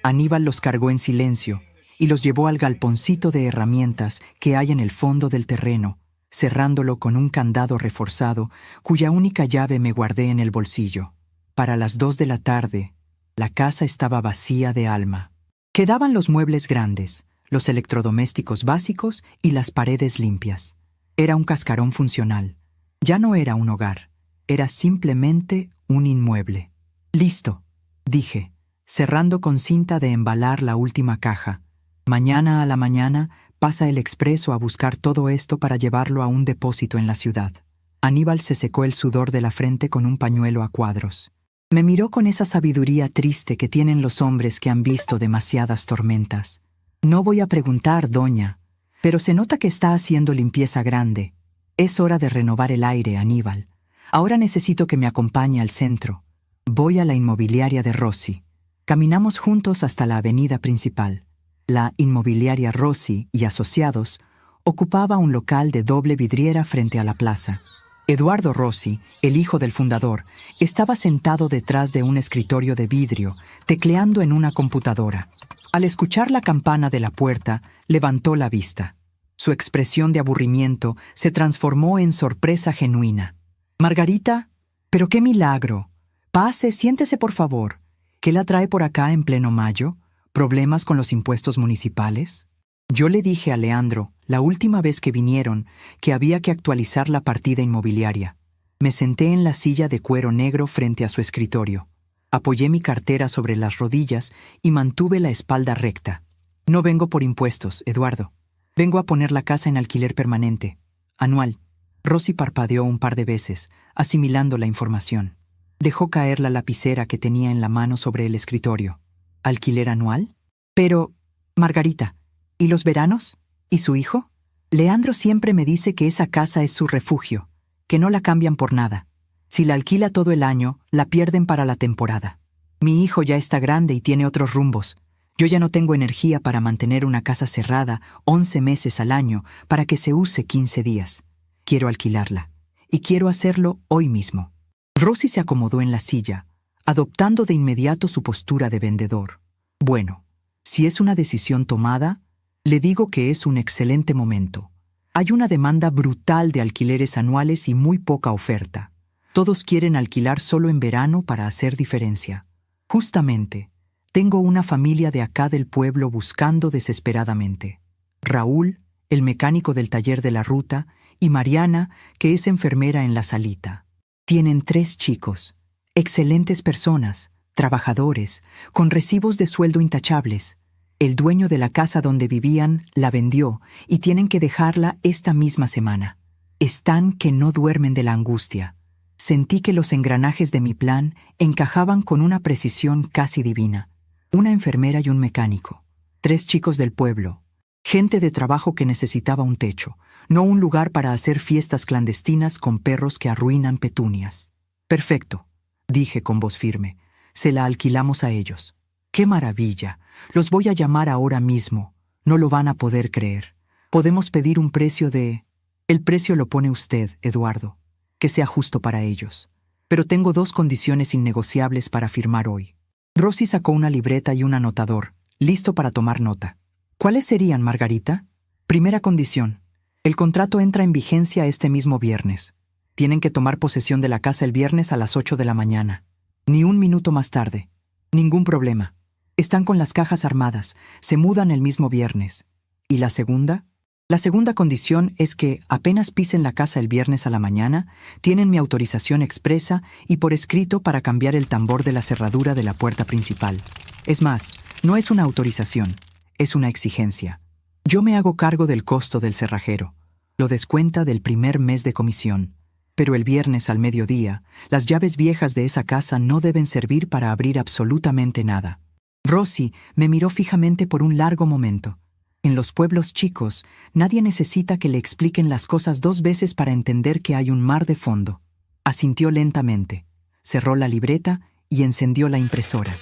Aníbal los cargó en silencio y los llevó al galponcito de herramientas que hay en el fondo del terreno, cerrándolo con un candado reforzado cuya única llave me guardé en el bolsillo. Para las 2 de la tarde, la casa estaba vacía de alma. Quedaban los muebles grandes, los electrodomésticos básicos y las paredes limpias. Era un cascarón funcional. Ya no era un hogar, era simplemente un inmueble. «Listo», dije, cerrando con cinta de embalar la última caja. «Mañana a la mañana pasa el expreso a buscar todo esto para llevarlo a un depósito en la ciudad». Aníbal se secó el sudor de la frente con un pañuelo a cuadros. Me miró con esa sabiduría triste que tienen los hombres que han visto demasiadas tormentas. «No voy a preguntar, doña, pero se nota que está haciendo limpieza grande. Es hora de renovar el aire, Aníbal. Ahora necesito que me acompañe al centro. Voy a la inmobiliaria de Rossi». Caminamos juntos hasta la avenida principal. La inmobiliaria Rossi y Asociados ocupaba un local de doble vidriera frente a la plaza. Eduardo Rossi, el hijo del fundador, estaba sentado detrás de un escritorio de vidrio, tecleando en una computadora. Al escuchar la campana de la puerta, levantó la vista. Su expresión de aburrimiento se transformó en sorpresa genuina. «Margarita, pero qué milagro. Pase, siéntese por favor. ¿Qué la trae por acá en pleno mayo? ¿Problemas con los impuestos municipales?» Yo le dije a Leandro, la última vez que vinieron, que había que actualizar la partida inmobiliaria. Me senté en la silla de cuero negro frente a su escritorio. Apoyé mi cartera sobre las rodillas y mantuve la espalda recta. «No vengo por impuestos, Eduardo. Vengo a poner la casa en alquiler permanente, anual». Rossi parpadeó un par de veces, asimilando la información. Dejó caer la lapicera que tenía en la mano sobre el escritorio. «¿Alquiler anual? Pero, Margarita, ¿y los veranos? ¿Y su hijo? Leandro siempre me dice que esa casa es su refugio, que no la cambian por nada. Si la alquila todo el año, la pierden para la temporada. Mi hijo ya está grande y tiene otros rumbos. Yo ya no tengo energía para mantener una casa cerrada 11 meses al año para que se use 15 días. Quiero alquilarla, y quiero hacerlo hoy mismo». Rossi se acomodó en la silla, adoptando de inmediato su postura de vendedor. «Bueno, si es una decisión tomada, le digo que es un excelente momento. Hay una demanda brutal de alquileres anuales y muy poca oferta. Todos quieren alquilar solo en verano para hacer diferencia. Justamente, tengo una familia de acá del pueblo buscando desesperadamente. Raúl, el mecánico del taller de la ruta, y Mariana, que es enfermera en la salita. Tienen 3 chicos, excelentes personas, trabajadores, con recibos de sueldo intachables. El dueño de la casa donde vivían la vendió y tienen que dejarla esta misma semana. Están que no duermen de la angustia. Sentí que los engranajes de mi plan encajaban con una precisión casi divina. Una enfermera y un mecánico. 3 chicos del pueblo. Gente de trabajo que necesitaba un techo, no un lugar para hacer fiestas clandestinas con perros que arruinan petunias. «Perfecto», dije con voz firme. «Se la alquilamos a ellos». «¡Qué maravilla! Los voy a llamar ahora mismo. No lo van a poder creer. Podemos pedir un precio de...». «El precio lo pone usted, Eduardo. Que sea justo para ellos. Pero tengo 2 condiciones innegociables para firmar hoy». Rossi sacó una libreta y un anotador, listo para tomar nota. «¿Cuáles serían, Margarita?». Primera condición. El contrato entra en vigencia este mismo viernes. Tienen que tomar posesión de la casa el viernes a las 8 de la mañana. Ni un minuto más tarde. Ningún problema. Están con las cajas armadas. Se mudan el mismo viernes. ¿Y la segunda? La segunda condición es que, apenas pisen la casa el viernes a la mañana, tienen mi autorización expresa y por escrito para cambiar el tambor de la cerradura de la puerta principal. Es más, no es una autorización, es una exigencia. Yo me hago cargo del costo del cerrajero. Lo descuenta del primer mes de comisión. Pero el viernes al mediodía, las llaves viejas de esa casa no deben servir para abrir absolutamente nada. Rosy me miró fijamente por un largo momento. En los pueblos chicos, nadie necesita que le expliquen las cosas 2 veces para entender que hay un mar de fondo. Asintió lentamente, cerró la libreta y encendió la impresora.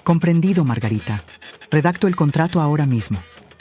Comprendido, Margarita. Redacto el contrato ahora mismo.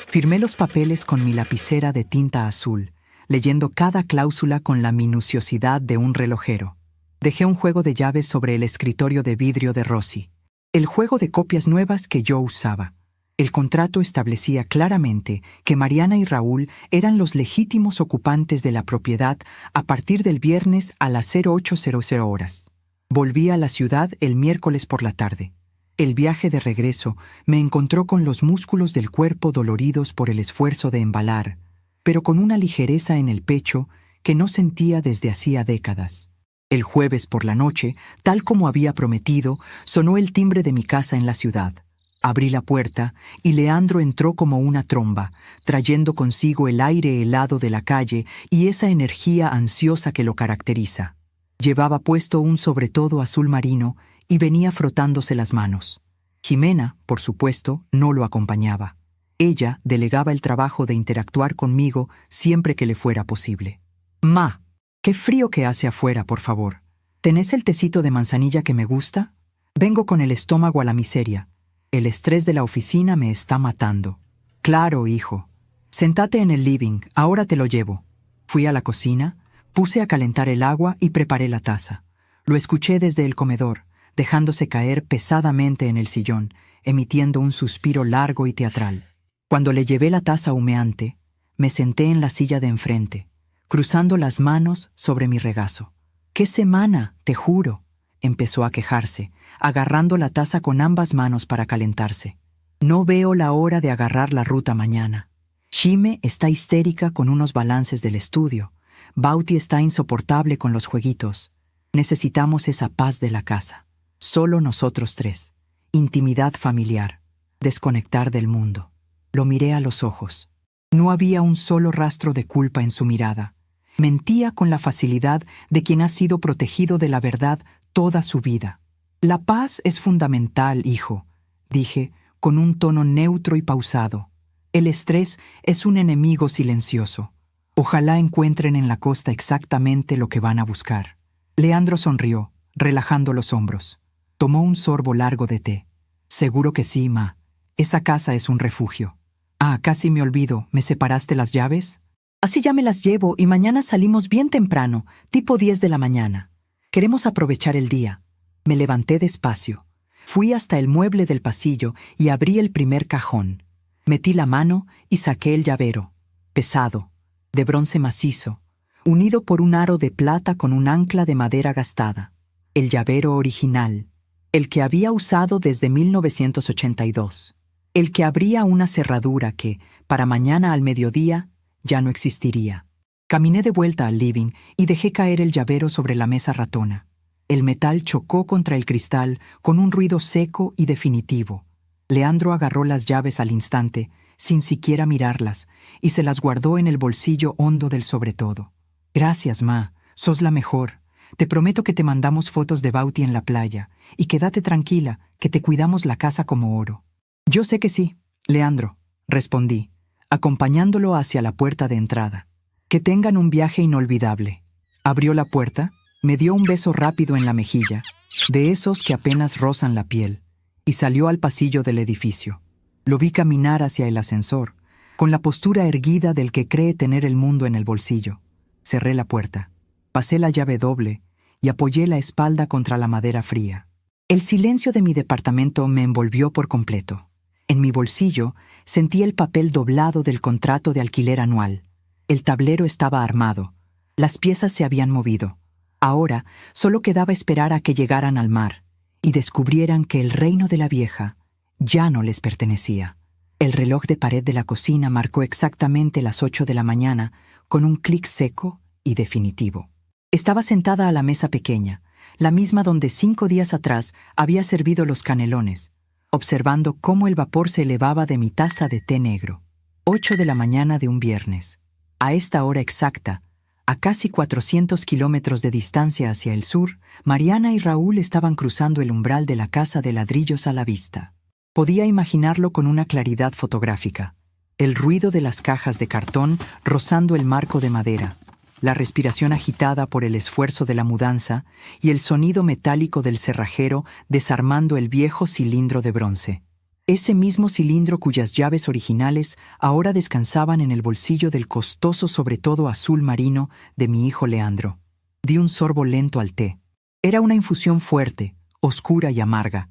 Firmé los papeles con mi lapicera de tinta azul, leyendo cada cláusula con la minuciosidad de un relojero. Dejé un juego de llaves sobre el escritorio de vidrio de Rosy. El juego de copias nuevas que yo usaba. El contrato establecía claramente que Mariana y Raúl eran los legítimos ocupantes de la propiedad a partir del viernes a las 0800 horas. Volví a la ciudad el miércoles por la tarde. El viaje de regreso me encontró con los músculos del cuerpo doloridos por el esfuerzo de embalar, pero con una ligereza en el pecho que no sentía desde hacía décadas. El jueves por la noche, tal como había prometido, sonó el timbre de mi casa en la ciudad. Abrí la puerta y Leandro entró como una tromba, trayendo consigo el aire helado de la calle y esa energía ansiosa que lo caracteriza. Llevaba puesto un sobretodo azul marino y venía frotándose las manos. Jimena, por supuesto, no lo acompañaba. Ella delegaba el trabajo de interactuar conmigo siempre que le fuera posible. «Ma, qué frío que hace afuera, por favor. ¿Tenés el tecito de manzanilla que me gusta? Vengo con el estómago a la miseria. El estrés de la oficina me está matando». «Claro, hijo. Sentate en el living, ahora te lo llevo». Fui a la cocina, puse a calentar el agua y preparé la taza. Lo escuché desde el comedor, dejándose caer pesadamente en el sillón, emitiendo un suspiro largo y teatral. Cuando le llevé la taza humeante, me senté en la silla de enfrente, cruzando las manos sobre mi regazo. «¡Qué semana, te juro!», empezó a quejarse, agarrando la taza con ambas manos para calentarse. «No veo la hora de agarrar la ruta mañana. Shime está histérica con unos balances del estudio. Bauti está insoportable con los jueguitos. Necesitamos esa paz de la casa. Solo nosotros 3. Intimidad familiar. Desconectar del mundo». Lo miré a los ojos. No había un solo rastro de culpa en su mirada. Mentía con la facilidad de quien ha sido protegido de la verdad toda su vida. «La paz es fundamental, hijo», dije, con un tono neutro y pausado. «El estrés es un enemigo silencioso. Ojalá encuentren en la costa exactamente lo que van a buscar». Leandro sonrió, relajando los hombros. Tomó un sorbo largo de té. «Seguro que sí, ma. Esa casa es un refugio». «Ah, casi me olvido. ¿Me separaste las llaves?» «Así ya me las llevo y mañana salimos bien temprano, tipo 10 de la mañana. Queremos aprovechar el día». Me levanté despacio. Fui hasta el mueble del pasillo y abrí el primer cajón. Metí la mano y saqué el llavero. Pesado, de bronce macizo, unido por un aro de plata con un ancla de madera gastada. El llavero original, el que había usado desde 1982. El que abría una cerradura que, para mañana al mediodía, ya no existiría. Caminé de vuelta al living y dejé caer el llavero sobre la mesa ratona. El metal chocó contra el cristal con un ruido seco y definitivo. Leandro agarró las llaves al instante, sin siquiera mirarlas, y se las guardó en el bolsillo hondo del sobretodo. «Gracias, ma. Sos la mejor. Te prometo que te mandamos fotos de Bauti en la playa, y quédate tranquila, que te cuidamos la casa como oro». «Yo sé que sí, Leandro», respondí, acompañándolo hacia la puerta de entrada. «Que tengan un viaje inolvidable». Abrió la puerta, me dio un beso rápido en la mejilla, de esos que apenas rozan la piel, y salió al pasillo del edificio. Lo vi caminar hacia el ascensor, con la postura erguida del que cree tener el mundo en el bolsillo. Cerré la puerta, pasé la llave doble y apoyé la espalda contra la madera fría. El silencio de mi departamento me envolvió por completo. En mi bolsillo sentí el papel doblado del contrato de alquiler anual. El tablero estaba armado. Las piezas se habían movido. Ahora solo quedaba esperar a que llegaran al mar y descubrieran que el reino de la vieja ya no les pertenecía. El reloj de pared de la cocina marcó exactamente las 8 de la mañana con un clic seco y definitivo. Estaba sentada a la mesa pequeña, la misma donde 5 días atrás había servido los canelones, observando cómo el vapor se elevaba de mi taza de té negro. 8 de la mañana de un viernes. A esta hora exacta, a casi 400 kilómetros de distancia hacia el sur, Mariana y Raúl estaban cruzando el umbral de la casa de ladrillos a la vista. Podía imaginarlo con una claridad fotográfica. El ruido de las cajas de cartón rozando el marco de madera, la respiración agitada por el esfuerzo de la mudanza y el sonido metálico del cerrajero desarmando el viejo cilindro de bronce. Ese mismo cilindro cuyas llaves originales ahora descansaban en el bolsillo del costoso sobretodo azul marino de mi hijo Leandro. Di un sorbo lento al té. Era una infusión fuerte, oscura y amarga,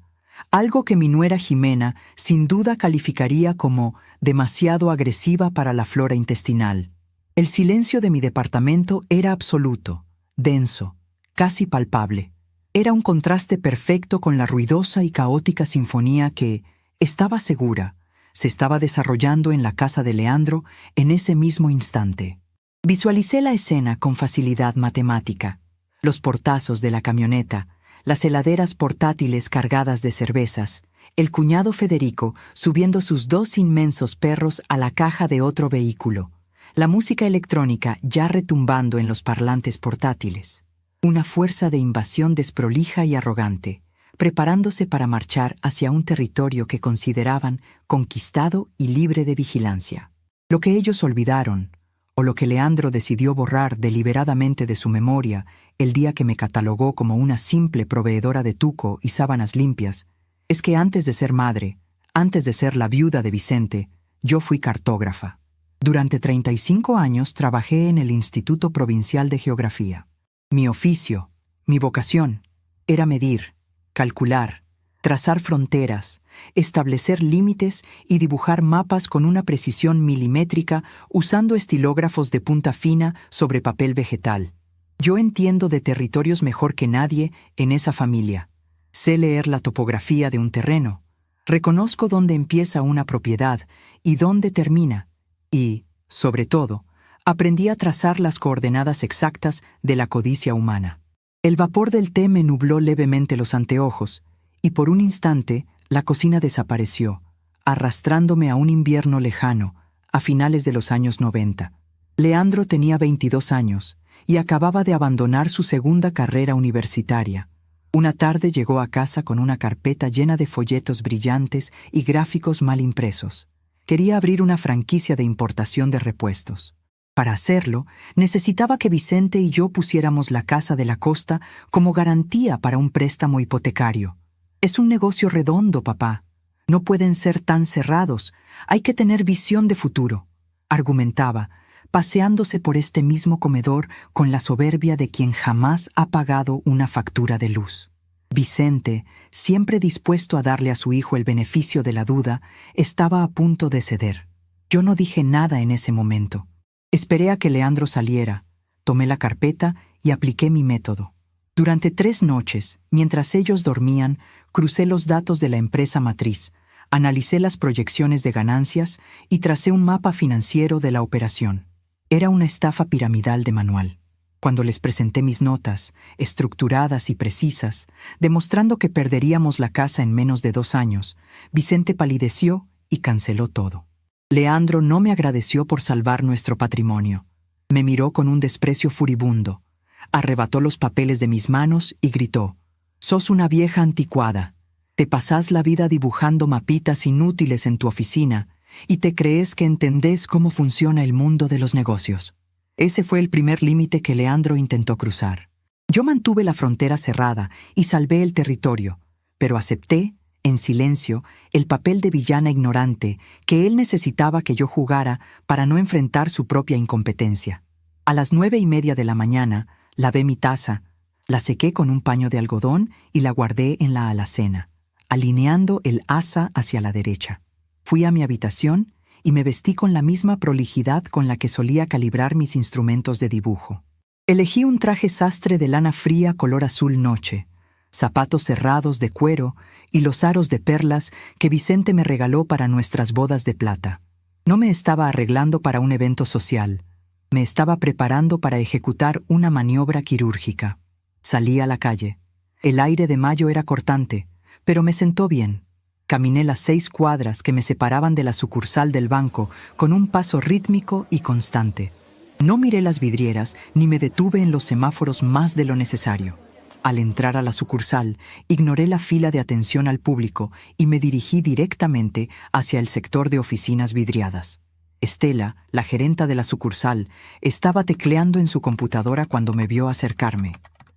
algo que mi nuera Jimena sin duda calificaría como demasiado agresiva para la flora intestinal. El silencio de mi departamento era absoluto, denso, casi palpable. Era un contraste perfecto con la ruidosa y caótica sinfonía que, estaba segura, se estaba desarrollando en la casa de Leandro en ese mismo instante. Visualicé la escena con facilidad matemática. Los portazos de la camioneta, las heladeras portátiles cargadas de cervezas, el cuñado Federico subiendo sus 2 inmensos perros a la caja de otro vehículo, la música electrónica ya retumbando en los parlantes portátiles. Una fuerza de invasión desprolija y arrogante, preparándose para marchar hacia un territorio que consideraban conquistado y libre de vigilancia. Lo que ellos olvidaron, o lo que Leandro decidió borrar deliberadamente de su memoria el día que me catalogó como una simple proveedora de tuco y sábanas limpias, es que antes de ser madre, antes de ser la viuda de Vicente, yo fui cartógrafa. Durante 35 años trabajé en el Instituto Provincial de Geografía. Mi oficio, mi vocación, era medir, calcular, trazar fronteras, establecer límites y dibujar mapas con una precisión milimétrica usando estilógrafos de punta fina sobre papel vegetal. Yo entiendo de territorios mejor que nadie en esa familia. Sé leer la topografía de un terreno. Reconozco dónde empieza una propiedad y dónde termina. Y, sobre todo, aprendí a trazar las coordenadas exactas de la codicia humana. El vapor del té me nubló levemente los anteojos, y por un instante la cocina desapareció, arrastrándome a un invierno lejano, a finales de los años 90. Leandro tenía 22 años y acababa de abandonar su segunda carrera universitaria. Una tarde llegó a casa con una carpeta llena de folletos brillantes y gráficos mal impresos. Quería abrir una franquicia de importación de repuestos. Para hacerlo, necesitaba que Vicente y yo pusiéramos la casa de la costa como garantía para un préstamo hipotecario. Es un negocio redondo, papá. No pueden ser tan cerrados. Hay que tener visión de futuro, argumentaba, paseándose por este mismo comedor con la soberbia de quien jamás ha pagado una factura de luz. Vicente, siempre dispuesto a darle a su hijo el beneficio de la duda, estaba a punto de ceder. Yo no dije nada en ese momento. Esperé a que Leandro saliera, tomé la carpeta y apliqué mi método. Durante 3 noches, mientras ellos dormían, crucé los datos de la empresa matriz, analicé las proyecciones de ganancias y tracé un mapa financiero de la operación. Era una estafa piramidal de manual. Cuando les presenté mis notas, estructuradas y precisas, demostrando que perderíamos la casa en menos de 2 años, Vicente palideció y canceló todo. Leandro no me agradeció por salvar nuestro patrimonio. Me miró con un desprecio furibundo, arrebató los papeles de mis manos y gritó: «Sos una vieja anticuada. Te pasás la vida dibujando mapitas inútiles en tu oficina y te crees que entendés cómo funciona el mundo de los negocios». Ese fue el primer límite que Leandro intentó cruzar. Yo mantuve la frontera cerrada y salvé el territorio, pero acepté, en silencio, el papel de villana ignorante que él necesitaba que yo jugara para no enfrentar su propia incompetencia. A las 9:30 de la mañana, lavé mi taza, la sequé con un paño de algodón y la guardé en la alacena, alineando el asa hacia la derecha. Fui a mi habitación y me vestí con la misma prolijidad con la que solía calibrar mis instrumentos de dibujo. Elegí un traje sastre de lana fría color azul noche, zapatos cerrados de cuero y los aros de perlas que Vicente me regaló para nuestras bodas de plata. No me estaba arreglando para un evento social, me estaba preparando para ejecutar una maniobra quirúrgica. Salí a la calle. El aire de mayo era cortante, pero me sentó bien. Caminé las 6 cuadras que me separaban de la sucursal del banco con un paso rítmico y constante. No miré las vidrieras ni me detuve en los semáforos más de lo necesario. Al entrar a la sucursal, ignoré la fila de atención al público y me dirigí directamente hacia el sector de oficinas vidriadas. Estela, la gerenta de la sucursal, estaba tecleando en su computadora cuando me vio acercarme.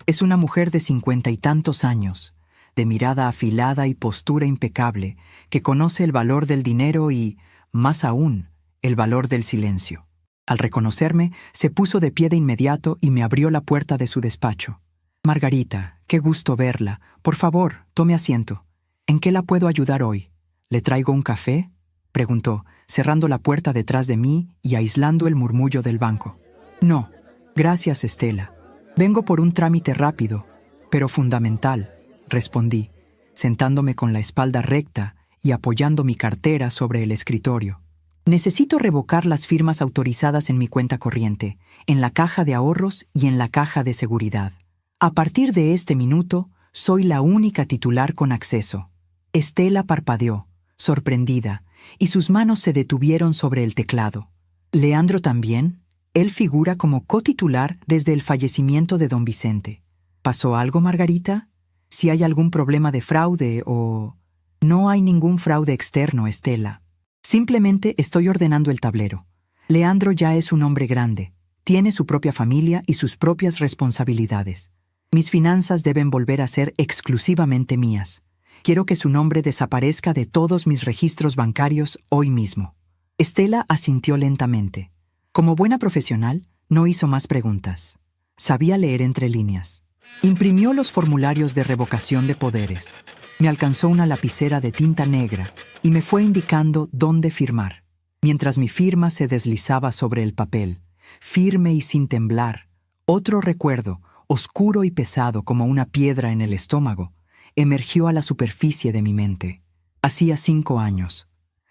Es una mujer de 50 y tantos años, de mirada afilada y postura impecable, que conoce el valor del dinero y, más aún, el valor del silencio. Al reconocerme, se puso de pie de inmediato y me abrió la puerta de su despacho. «Margarita, qué gusto verla. Por favor, tome asiento. ¿En qué la puedo ayudar hoy? ¿Le traigo un café?», preguntó, cerrando la puerta detrás de mí y aislando el murmullo del banco. «No, gracias, Estela. Vengo por un trámite rápido, pero fundamental», respondí, sentándome con la espalda recta y apoyando mi cartera sobre el escritorio. «Necesito revocar las firmas autorizadas en mi cuenta corriente, en la caja de ahorros y en la caja de seguridad. A partir de este minuto, soy la única titular con acceso». Estela parpadeó, sorprendida, y sus manos se detuvieron sobre el teclado. «¿Leandro también? Él figura como cotitular desde el fallecimiento de don Vicente. ¿Pasó algo, Margarita? Si hay algún problema de fraude o...». «No hay ningún fraude externo, Estela. Simplemente estoy ordenando el tablero. Leandro ya es un hombre grande, tiene su propia familia y sus propias responsabilidades. Mis finanzas deben volver a ser exclusivamente mías. Quiero que su nombre desaparezca de todos mis registros bancarios hoy mismo». Estela asintió lentamente. Como buena profesional, no hizo más preguntas. Sabía leer entre líneas. Imprimió los formularios de revocación de poderes. Me alcanzó una lapicera de tinta negra y me fue indicando dónde firmar. Mientras mi firma se deslizaba sobre el papel, firme y sin temblar, otro recuerdo, oscuro y pesado como una piedra en el estómago, emergió a la superficie de mi mente. Hacía 5 años,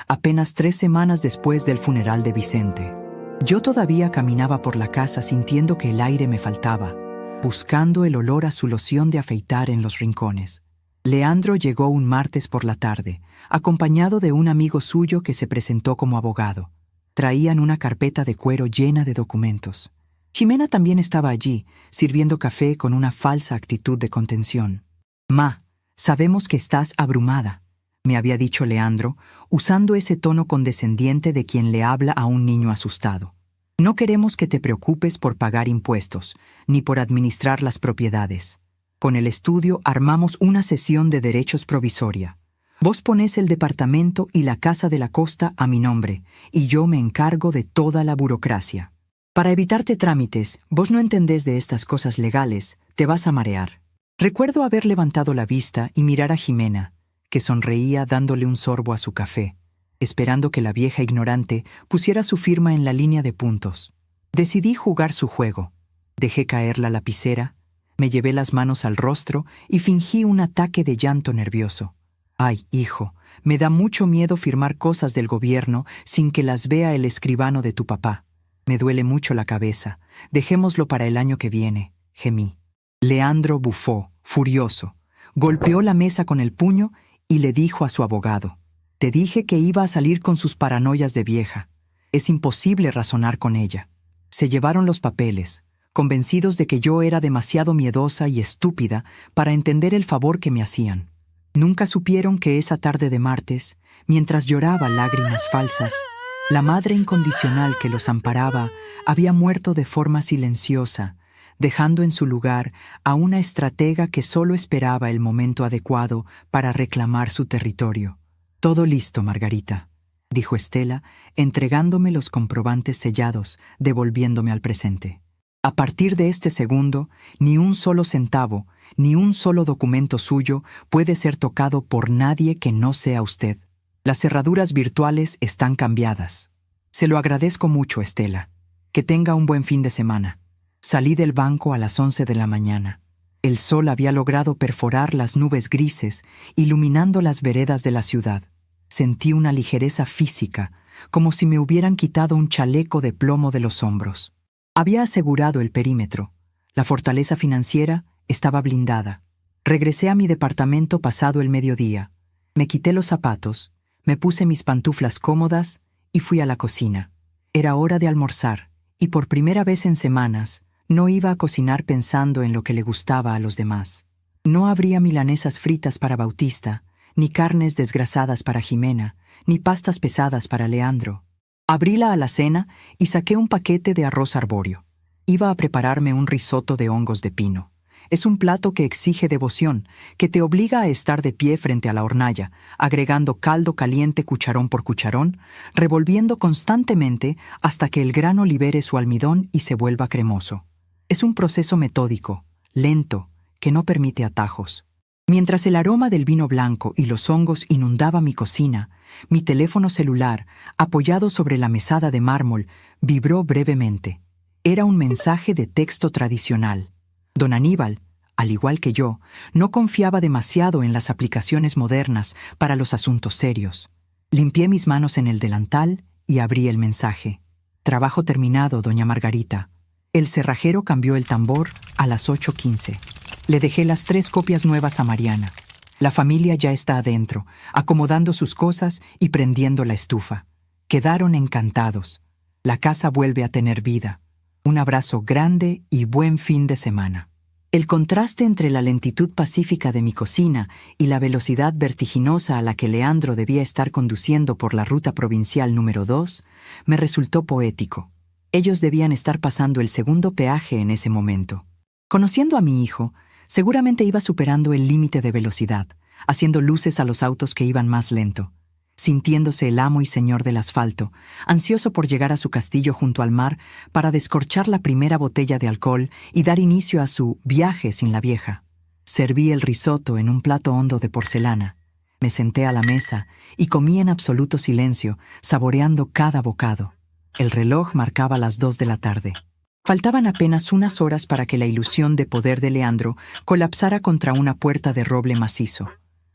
apenas 3 semanas después del funeral de Vicente. Yo todavía caminaba por la casa sintiendo que el aire me faltaba, buscando el olor a su loción de afeitar en los rincones. Leandro llegó un martes por la tarde, acompañado de un amigo suyo que se presentó como abogado. Traían una carpeta de cuero llena de documentos. Ximena también estaba allí, sirviendo café con una falsa actitud de contención. «Ma, sabemos que estás abrumada», me había dicho Leandro, usando ese tono condescendiente de quien le habla a un niño asustado. «No queremos que te preocupes por pagar impuestos, ni por administrar las propiedades. Con el estudio armamos una sesión de derechos provisoria. Vos ponés el departamento y la casa de la costa a mi nombre, y yo me encargo de toda la burocracia. Para evitarte trámites, vos no entendés de estas cosas legales, te vas a marear». Recuerdo haber levantado la vista y mirar a Ximena, que sonreía dándole un sorbo a su café, esperando que la vieja ignorante pusiera su firma en la línea de puntos. Decidí jugar su juego. Dejé caer la lapicera, me llevé las manos al rostro y fingí un ataque de llanto nervioso. «Ay, hijo, me da mucho miedo firmar cosas del gobierno sin que las vea el escribano de tu papá. Me duele mucho la cabeza. Dejémoslo para el año que viene», gemí. Leandro bufó, furioso. Golpeó la mesa con el puño y le dijo a su abogado: «Te dije que iba a salir con sus paranoias de vieja. Es imposible razonar con ella». Se llevaron los papeles, convencidos de que yo era demasiado miedosa y estúpida para entender el favor que me hacían. Nunca supieron que esa tarde de martes, mientras lloraba lágrimas falsas, la madre incondicional que los amparaba había muerto de forma silenciosa, dejando en su lugar a una estratega que solo esperaba el momento adecuado para reclamar su territorio. «Todo listo, Margarita», dijo Estela, entregándome los comprobantes sellados, devolviéndome al presente. «A partir de este segundo, ni un solo centavo, ni un solo documento suyo puede ser tocado por nadie que no sea usted». Las cerraduras virtuales están cambiadas. Se lo agradezco mucho, Estela. Que tenga un buen fin de semana. Salí del banco a las 11 de la mañana. El sol había logrado perforar las nubes grises, iluminando las veredas de la ciudad. Sentí una ligereza física, como si me hubieran quitado un chaleco de plomo de los hombros. Había asegurado el perímetro. La fortaleza financiera estaba blindada. Regresé a mi departamento pasado el mediodía. Me quité los zapatos, me puse mis pantuflas cómodas y fui a la cocina. Era hora de almorzar, y por primera vez en semanas, no iba a cocinar pensando en lo que le gustaba a los demás. No habría milanesas fritas para Bautista, ni carnes desgrasadas para Jimena, ni pastas pesadas para Leandro. Abrí la alacena y saqué un paquete de arroz arbóreo. Iba a prepararme un risotto de hongos de pino. Es un plato que exige devoción, que te obliga a estar de pie frente a la hornalla, agregando caldo caliente cucharón por cucharón, revolviendo constantemente hasta que el grano libere su almidón y se vuelva cremoso. Es un proceso metódico, lento, que no permite atajos. Mientras el aroma del vino blanco y los hongos inundaba mi cocina, mi teléfono celular, apoyado sobre la mesada de mármol, vibró brevemente. Era un mensaje de texto tradicional. Don Aníbal, al igual que yo, no confiaba demasiado en las aplicaciones modernas para los asuntos serios. Limpié mis manos en el delantal y abrí el mensaje. Trabajo terminado, doña Margarita. El cerrajero cambió el tambor a las 8:15. Le dejé las 3 copias nuevas a Mariana. La familia ya está adentro, acomodando sus cosas y prendiendo la estufa. Quedaron encantados. La casa vuelve a tener vida. Un abrazo grande y buen fin de semana. El contraste entre la lentitud pacífica de mi cocina y la velocidad vertiginosa a la que Leandro debía estar conduciendo por la ruta provincial número 2 me resultó poético. Ellos debían estar pasando el segundo peaje en ese momento. Conociendo a mi hijo, seguramente iba superando el límite de velocidad, haciendo luces a los autos que iban más lento. Sintiéndose el amo y señor del asfalto, ansioso por llegar a su castillo junto al mar para descorchar la primera botella de alcohol y dar inicio a su viaje sin la vieja. Serví el risotto en un plato hondo de porcelana. Me senté a la mesa y comí en absoluto silencio, saboreando cada bocado. El reloj marcaba las 2 de la tarde. Faltaban apenas unas horas para que la ilusión de poder de Leandro colapsara contra una puerta de roble macizo.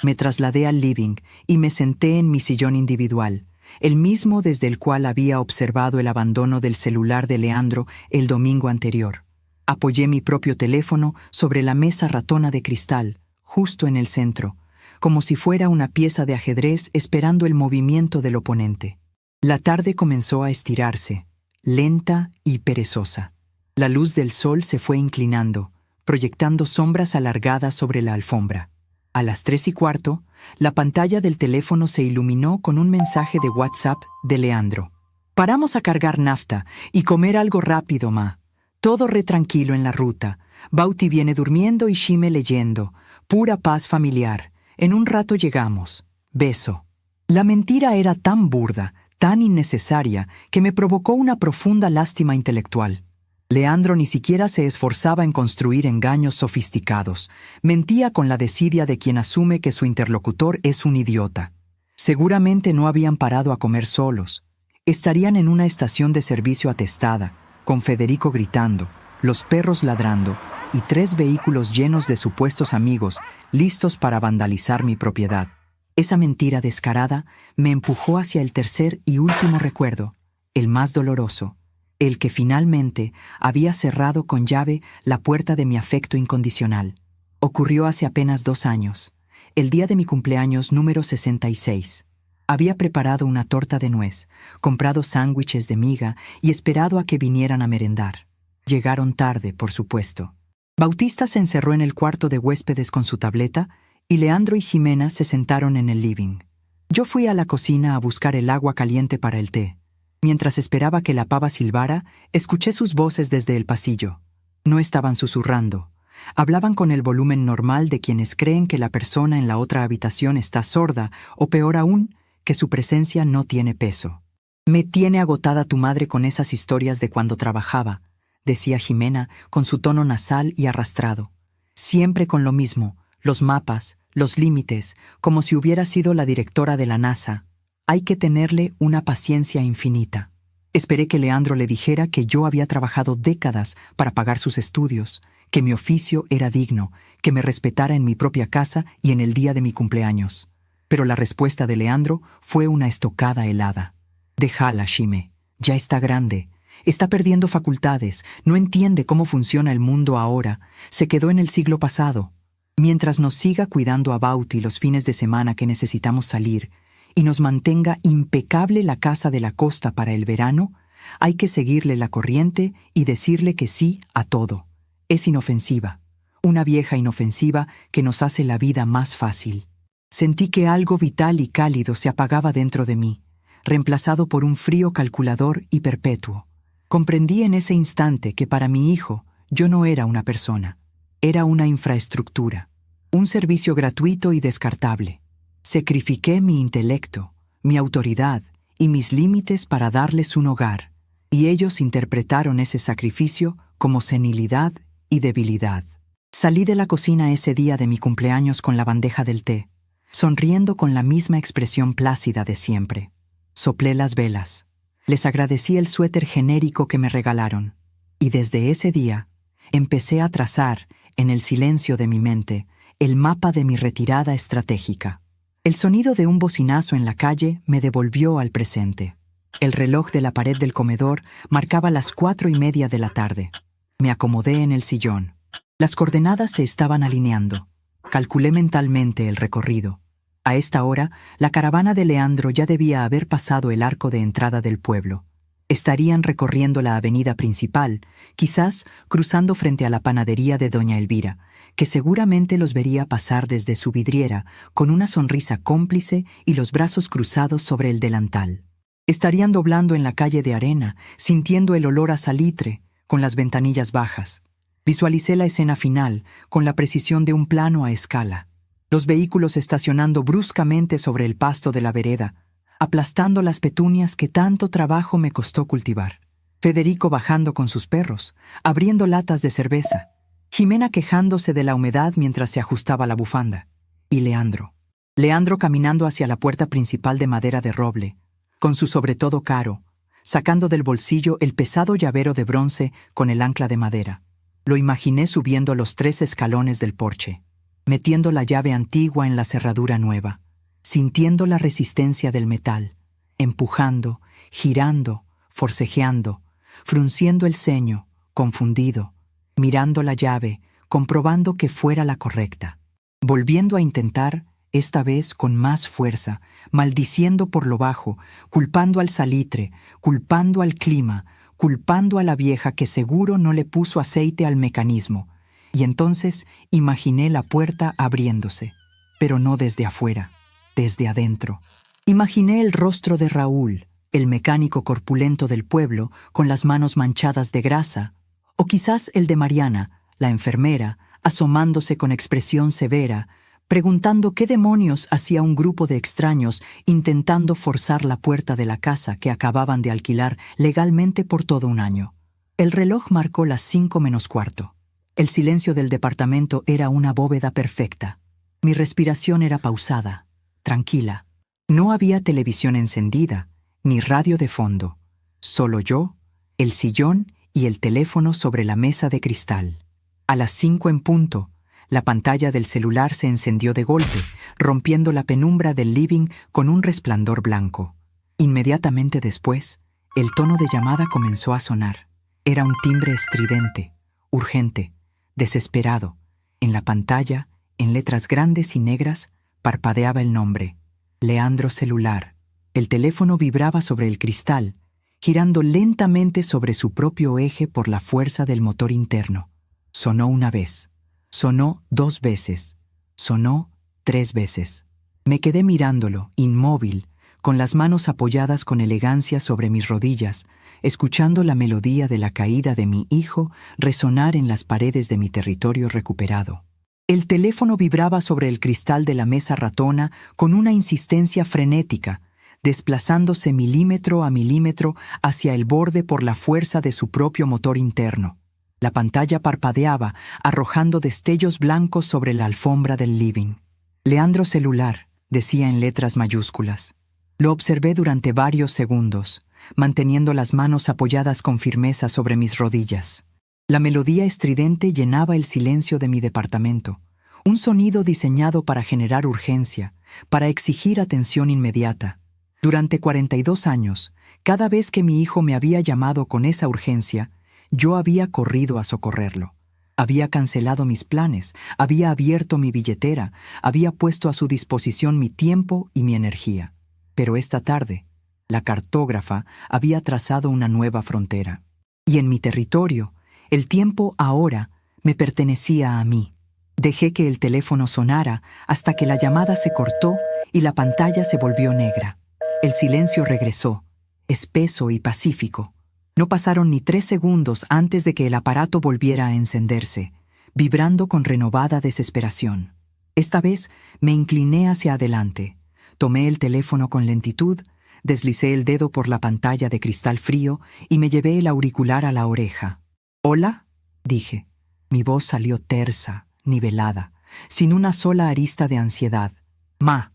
Me trasladé al living y me senté en mi sillón individual, el mismo desde el cual había observado el abandono del celular de Leandro el domingo anterior. Apoyé mi propio teléfono sobre la mesa ratona de cristal, justo en el centro, como si fuera una pieza de ajedrez esperando el movimiento del oponente. La tarde comenzó a estirarse, lenta y perezosa. La luz del sol se fue inclinando, proyectando sombras alargadas sobre la alfombra. A las 3:15, la pantalla del teléfono se iluminó con un mensaje de WhatsApp de Leandro. Paramos a cargar nafta y comer algo rápido, ma. Todo re tranquilo en la ruta. Bauti viene durmiendo y Shime leyendo. Pura paz familiar. En un rato llegamos. Beso. La mentira era tan burda, tan innecesaria, que me provocó una profunda lástima intelectual. Leandro ni siquiera se esforzaba en construir engaños sofisticados. Mentía con la desidia de quien asume que su interlocutor es un idiota. Seguramente no habían parado a comer solos. Estarían en una estación de servicio atestada, con Federico gritando, los perros ladrando y 3 vehículos llenos de supuestos amigos listos para vandalizar mi propiedad. Esa mentira descarada me empujó hacia el tercer y último recuerdo, el más doloroso. El que finalmente había cerrado con llave la puerta de mi afecto incondicional. Ocurrió hace apenas 2 años, el día de mi cumpleaños número 66. Había preparado una torta de nuez, comprado sándwiches de miga y esperado a que vinieran a merendar. Llegaron tarde, por supuesto. Bautista se encerró en el cuarto de huéspedes con su tableta y Leandro y Jimena se sentaron en el living. Yo fui a la cocina a buscar el agua caliente para el té. Mientras esperaba que la pava silbara, escuché sus voces desde el pasillo. No estaban susurrando. Hablaban con el volumen normal de quienes creen que la persona en la otra habitación está sorda, o peor aún, que su presencia no tiene peso. «Me tiene agotada tu madre con esas historias de cuando trabajaba», decía Jimena con su tono nasal y arrastrado. «Siempre con lo mismo, los mapas, los límites, como si hubiera sido la directora de la NASA. Hay que tenerle una paciencia infinita. Esperé que Leandro le dijera que yo había trabajado décadas para pagar sus estudios, que mi oficio era digno, que me respetara en mi propia casa y en el día de mi cumpleaños. Pero la respuesta de Leandro fue una estocada helada. Déjala, Shime. Ya está grande. Está perdiendo facultades. No entiende cómo funciona el mundo ahora. Se quedó en el siglo pasado. Mientras nos siga cuidando a Bauti los fines de semana que necesitamos salir y nos mantenga impecable la casa de la costa para el verano, hay que seguirle la corriente y decirle que sí a todo. Es inofensiva. Una vieja inofensiva que nos hace la vida más fácil. Sentí que algo vital y cálido se apagaba dentro de mí, reemplazado por un frío calculador y perpetuo. Comprendí en ese instante que para mi hijo yo no era una persona, era una infraestructura, un servicio gratuito y descartable. Sacrifiqué mi intelecto, mi autoridad y mis límites para darles un hogar, y ellos interpretaron ese sacrificio como senilidad y debilidad. Salí de la cocina ese día de mi cumpleaños con la bandeja del té, sonriendo con la misma expresión plácida de siempre. Soplé las velas. Les agradecí el suéter genérico que me regalaron, y desde ese día empecé a trazar, en el silencio de mi mente, el mapa de mi retirada estratégica. El sonido de un bocinazo en la calle me devolvió al presente. El reloj de la pared del comedor marcaba las 4:30 de la tarde. Me acomodé en el sillón. Las coordenadas se estaban alineando. Calculé mentalmente el recorrido. A esta hora, la caravana de Leandro ya debía haber pasado el arco de entrada del pueblo. Estarían recorriendo la avenida principal, quizás cruzando frente a la panadería de doña Elvira, que seguramente los vería pasar desde su vidriera con una sonrisa cómplice y los brazos cruzados sobre el delantal. Estarían doblando en la calle de arena, sintiendo el olor a salitre, con las ventanillas bajas. Visualicé la escena final, con la precisión de un plano a escala. Los vehículos estacionando bruscamente sobre el pasto de la vereda, aplastando las petunias que tanto trabajo me costó cultivar. Federico bajando con sus perros, abriendo latas de cerveza. Jimena quejándose de la humedad mientras se ajustaba la bufanda. Y Leandro. Leandro caminando hacia la puerta principal de madera de roble, con su sobretodo caro, sacando del bolsillo el pesado llavero de bronce con el ancla de madera. Lo imaginé subiendo los 3 escalones del porche, metiendo la llave antigua en la cerradura nueva, sintiendo la resistencia del metal, empujando, girando, forcejeando, frunciendo el ceño, confundido, mirando la llave, comprobando que fuera la correcta, volviendo a intentar, esta vez con más fuerza, maldiciendo por lo bajo, culpando al salitre, culpando al clima, culpando a la vieja que seguro no le puso aceite al mecanismo. Y entonces imaginé la puerta abriéndose, pero no desde afuera, desde adentro. Imaginé el rostro de Raúl, el mecánico corpulento del pueblo, con las manos manchadas de grasa, o quizás el de Mariana, la enfermera, asomándose con expresión severa, preguntando qué demonios hacía un grupo de extraños intentando forzar la puerta de la casa que acababan de alquilar legalmente por todo un año. El reloj marcó las 5:45. El silencio del departamento era una bóveda perfecta. Mi respiración era pausada, tranquila. No había televisión encendida, ni radio de fondo. Solo yo, el sillón y el teléfono sobre la mesa de cristal. A las 5 en punto, la pantalla del celular se encendió de golpe, rompiendo la penumbra del living con un resplandor blanco. Inmediatamente después, el tono de llamada comenzó a sonar. Era un timbre estridente, urgente, desesperado. En la pantalla, en letras grandes y negras, parpadeaba el nombre: Leandro Celular. El teléfono vibraba sobre el cristal, girando lentamente sobre su propio eje por la fuerza del motor interno. Sonó una vez. Sonó 2 veces. Sonó 3 veces. Me quedé mirándolo, inmóvil, con las manos apoyadas con elegancia sobre mis rodillas, escuchando la melodía de la caída de mi hijo resonar en las paredes de mi territorio recuperado. El teléfono vibraba sobre el cristal de la mesa ratona con una insistencia frenética, desplazándose milímetro a milímetro hacia el borde por la fuerza de su propio motor interno. La pantalla parpadeaba, arrojando destellos blancos sobre la alfombra del living. Leandro Celular, decía en letras mayúsculas. Lo observé durante varios segundos, manteniendo las manos apoyadas con firmeza sobre mis rodillas. La melodía estridente llenaba el silencio de mi departamento, un sonido diseñado para generar urgencia, para exigir atención inmediata. Durante 42 años, cada vez que mi hijo me había llamado con esa urgencia, yo había corrido a socorrerlo. Había cancelado mis planes, había abierto mi billetera, había puesto a su disposición mi tiempo y mi energía. Pero esta tarde, la cartógrafa había trazado una nueva frontera. Y en mi territorio, el tiempo ahora me pertenecía a mí. Dejé que el teléfono sonara hasta que la llamada se cortó y la pantalla se volvió negra. El silencio regresó, espeso y pacífico. No pasaron ni 3 segundos antes de que el aparato volviera a encenderse, vibrando con renovada desesperación. Esta vez me incliné hacia adelante, tomé el teléfono con lentitud, deslicé el dedo por la pantalla de cristal frío y me llevé el auricular a la oreja. «¿Hola?», dije. Mi voz salió tersa, nivelada, sin una sola arista de ansiedad. «Ma,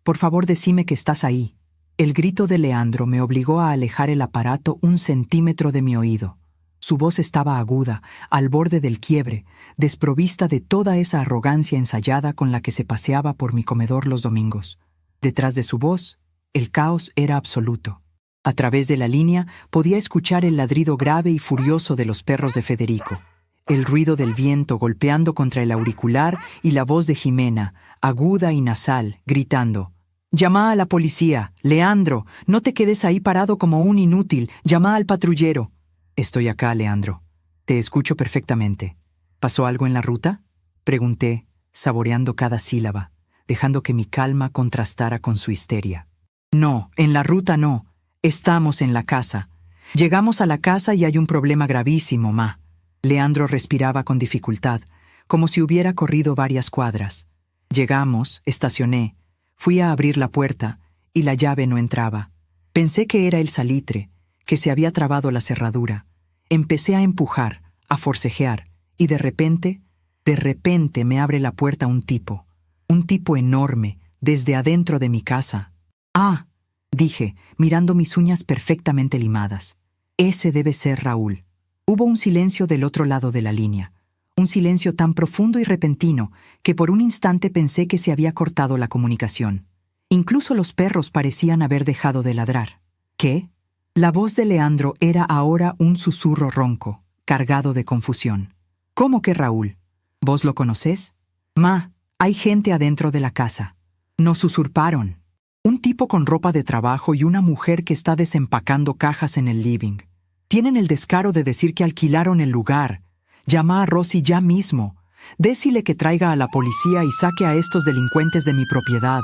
por favor decime que estás ahí». El grito de Leandro me obligó a alejar el aparato 1 centímetro de mi oído. Su voz estaba aguda, al borde del quiebre, desprovista de toda esa arrogancia ensayada con la que se paseaba por mi comedor los domingos. Detrás de su voz, el caos era absoluto. A través de la línea podía escuchar el ladrido grave y furioso de los perros de Federico, el ruido del viento golpeando contra el auricular y la voz de Jimena, aguda y nasal, gritando: «Llama a la policía, Leandro, no te quedes ahí parado como un inútil, llama al patrullero». «Estoy acá, Leandro. Te escucho perfectamente». «¿Pasó algo en la ruta?», pregunté, saboreando cada sílaba, dejando que mi calma contrastara con su histeria. «No, en la ruta no. Estamos en la casa. Llegamos a la casa y hay un problema gravísimo, ma». Leandro respiraba con dificultad, como si hubiera corrido varias cuadras. Llegamos, estacioné. Fui a abrir la puerta y la llave no entraba. Pensé que era el salitre, que se había trabado la cerradura. Empecé a empujar, a forcejear, y de repente me abre la puerta un tipo enorme, desde adentro de mi casa. «Ah», dije, mirando mis uñas perfectamente limadas. «Ese debe ser Raúl». Hubo un silencio del otro lado de la línea. Un silencio tan profundo y repentino que por un instante pensé que se había cortado la comunicación. Incluso los perros parecían haber dejado de ladrar. ¿Qué? La voz de Leandro era ahora un susurro ronco, cargado de confusión. «¿Cómo que Raúl? ¿Vos lo conocés?» «Ma, hay gente adentro de la casa. Nos usurparon. Un tipo con ropa de trabajo y una mujer que está desempacando cajas en el living. Tienen el descaro de decir que alquilaron el lugar. Llama a Rosy ya mismo. Decile que traiga a la policía y saque a estos delincuentes de mi propiedad».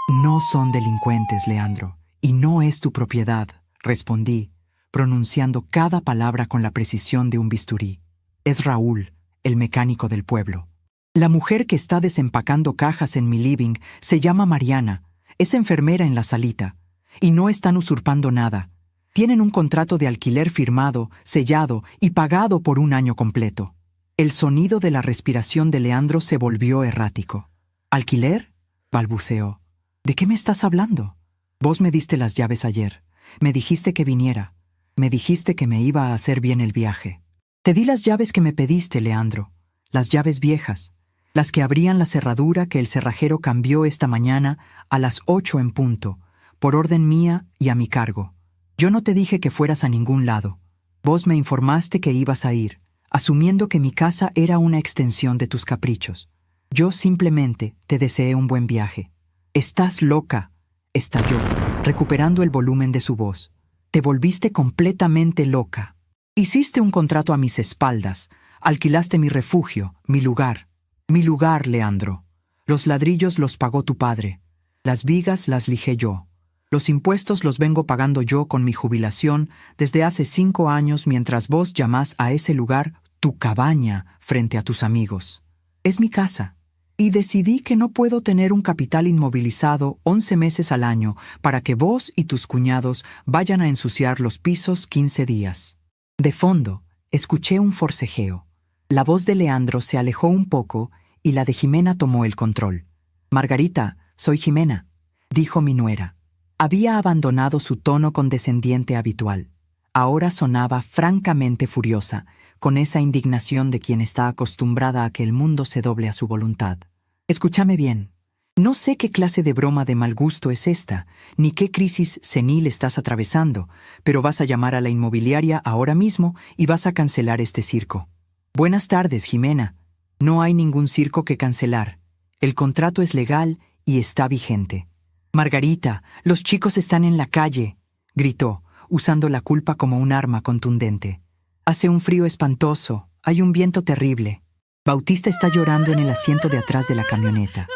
«No son delincuentes, Leandro, y no es tu propiedad», respondí, pronunciando cada palabra con la precisión de un bisturí. «Es Raúl, el mecánico del pueblo. La mujer que está desempacando cajas en mi living se llama Mariana, es enfermera en la salita, y no están usurpando nada. Tienen un contrato de alquiler firmado, sellado y pagado por 1 año completo». El sonido de la respiración de Leandro se volvió errático. «¿Alquiler?», balbuceó. «¿De qué me estás hablando? Vos me diste las llaves ayer. Me dijiste que viniera. Me dijiste que me iba a hacer bien el viaje. Te di las llaves que me pediste, Leandro. Las llaves viejas. Las que abrían la cerradura que el cerrajero cambió esta mañana a las 8 en punto, por orden mía y a mi cargo. Yo no te dije que fueras a ningún lado. Vos me informaste que ibas a ir, asumiendo que mi casa era una extensión de tus caprichos. Yo simplemente te deseé un buen viaje». «Estás loca», estalló, recuperando el volumen de su voz. «Te volviste completamente loca. Hiciste un contrato a mis espaldas. Alquilaste mi refugio, mi lugar. Mi lugar, Leandro. Los ladrillos los pagó tu padre. Las vigas las lijé yo. Los impuestos los vengo pagando yo con mi jubilación desde hace 5 años mientras vos llamás a ese lugar tu cabaña frente a tus amigos. Es mi casa. Y decidí que no puedo tener un capital inmovilizado 11 meses al año para que vos y tus cuñados vayan a ensuciar los pisos 15 días. De fondo, escuché un forcejeo. La voz de Leandro se alejó un poco y la de Jimena tomó el control. «Margarita, soy Jimena», dijo mi nuera. Había abandonado su tono condescendiente habitual. Ahora sonaba francamente furiosa, con esa indignación de quien está acostumbrada a que el mundo se doble a su voluntad. Escúchame bien. No sé qué clase de broma de mal gusto es esta, ni qué crisis senil estás atravesando, pero vas a llamar a la inmobiliaria ahora mismo y vas a cancelar este circo. Buenas tardes, Jimena. No hay ningún circo que cancelar. El contrato es legal y está vigente. Margarita, los chicos están en la calle, gritó, usando la culpa como un arma contundente. Hace un frío espantoso, hay un viento terrible. Bautista está llorando en el asiento de atrás de la camioneta.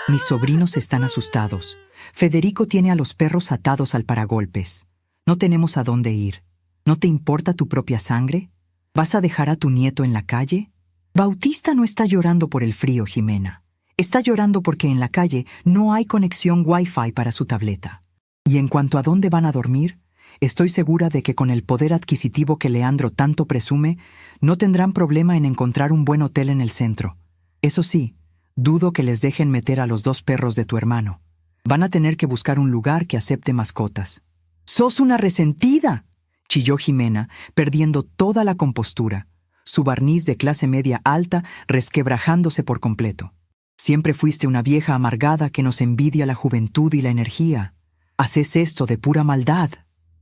Mis sobrinos están asustados. Federico tiene a los perros atados al paragolpes. No tenemos a dónde ir. ¿No te importa tu propia sangre? ¿Vas a dejar a tu nieto en la calle? Bautista no está llorando por el frío, Jimena. Está llorando porque en la calle no hay conexión Wi-Fi para su tableta. Y en cuanto a dónde van a dormir, estoy segura de que con el poder adquisitivo que Leandro tanto presume, no tendrán problema en encontrar un buen hotel en el centro. Eso sí, dudo que les dejen meter a los 2 perros de tu hermano. Van a tener que buscar un lugar que acepte mascotas. ¡Sos una resentida!, chilló Jimena, perdiendo toda la compostura, su barniz de clase media alta resquebrajándose por completo. Siempre fuiste una vieja amargada que nos envidia la juventud y la energía. Haces esto de pura maldad.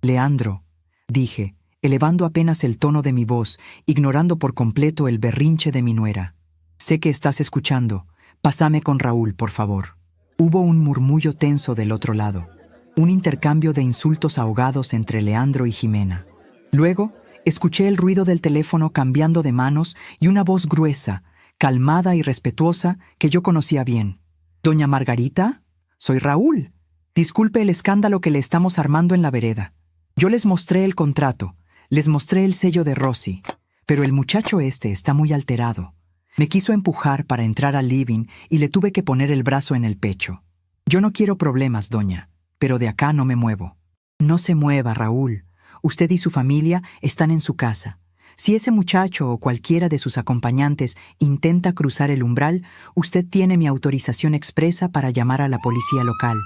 Leandro, dije, elevando apenas el tono de mi voz, ignorando por completo el berrinche de mi nuera. Sé que estás escuchando. Pásame con Raúl, por favor. Hubo un murmullo tenso del otro lado, un intercambio de insultos ahogados entre Leandro y Jimena. Luego, escuché el ruido del teléfono cambiando de manos y una voz gruesa, calmada y respetuosa que yo conocía bien. «¿Doña Margarita? Soy Raúl. Disculpe el escándalo que le estamos armando en la vereda. Yo les mostré el contrato, les mostré el sello de Rosy, pero el muchacho este está muy alterado. Me quiso empujar para entrar al living y le tuve que poner el brazo en el pecho. Yo no quiero problemas, doña, pero de acá no me muevo». «No se mueva, Raúl. Usted y su familia están en su casa. Si ese muchacho o cualquiera de sus acompañantes intenta cruzar el umbral, usted tiene mi autorización expresa para llamar a la policía local.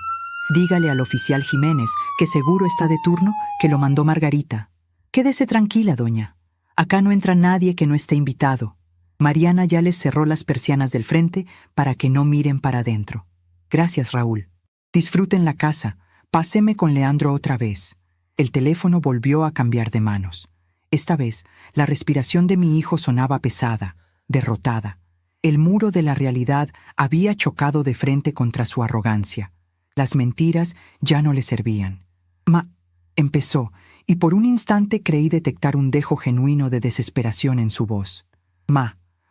Dígale al oficial Jiménez, que seguro está de turno, que lo mandó Margarita. Quédese tranquila, doña. Acá no entra nadie que no esté invitado. Mariana ya les cerró las persianas del frente para que no miren para adentro. Gracias, Raúl. Disfruten la casa. Páseme con Leandro otra vez». El teléfono volvió a cambiar de manos. Esta vez, la respiración de mi hijo sonaba pesada, derrotada. El muro de la realidad había chocado de frente contra su arrogancia. Las mentiras ya no le servían. Empezó, y por un instante creí detectar un dejo genuino de desesperación en su voz.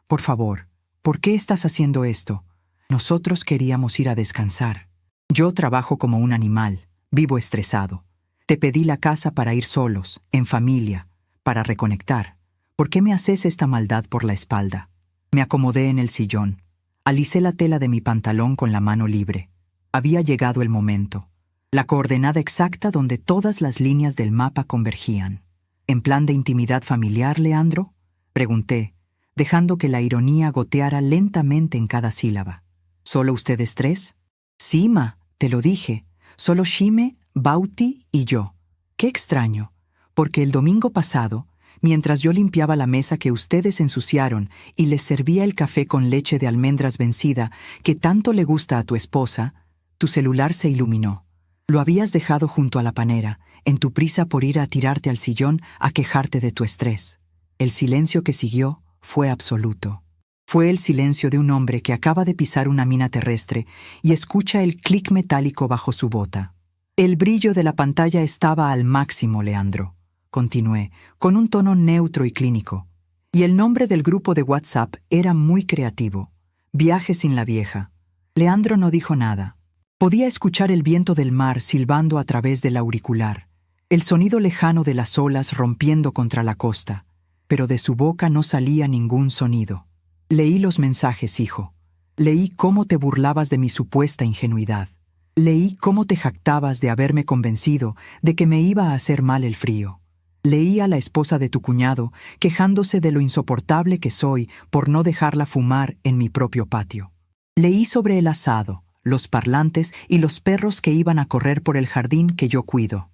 Por favor, ¿por qué estás haciendo esto? Nosotros queríamos ir a descansar. Yo trabajo como un animal, vivo estresado. Te pedí la casa para ir solos, en familia, para reconectar. ¿Por qué me haces esta maldad por la espalda? Me acomodé en el sillón. Alicé la tela de mi pantalón con la mano libre. Había llegado el momento. La coordenada exacta donde todas las líneas del mapa convergían. ¿En plan de intimidad familiar, Leandro?, pregunté, dejando que la ironía goteara lentamente en cada sílaba. ¿Solo ustedes 3? Sí, te lo dije. Solo Shime, Bauti y yo. Qué extraño, porque el domingo pasado, mientras yo limpiaba la mesa que ustedes ensuciaron y les servía el café con leche de almendras vencida que tanto le gusta a tu esposa, tu celular se iluminó. Lo habías dejado junto a la panera, en tu prisa por ir a tirarte al sillón a quejarte de tu estrés. El silencio que siguió fue absoluto. Fue el silencio de un hombre que acaba de pisar una mina terrestre y escucha el clic metálico bajo su bota. El brillo de la pantalla estaba al máximo, Leandro, continué, con un tono neutro y clínico. Y el nombre del grupo de WhatsApp era muy creativo. Viaje sin la vieja. Leandro no dijo nada. Podía escuchar el viento del mar silbando a través del auricular, el sonido lejano de las olas rompiendo contra la costa, pero de su boca no salía ningún sonido. Leí los mensajes, hijo. Leí cómo te burlabas de mi supuesta ingenuidad. Leí cómo te jactabas de haberme convencido de que me iba a hacer mal el frío. Leí a la esposa de tu cuñado quejándose de lo insoportable que soy por no dejarla fumar en mi propio patio. Leí sobre el asado, los parlantes y los perros que iban a correr por el jardín que yo cuido.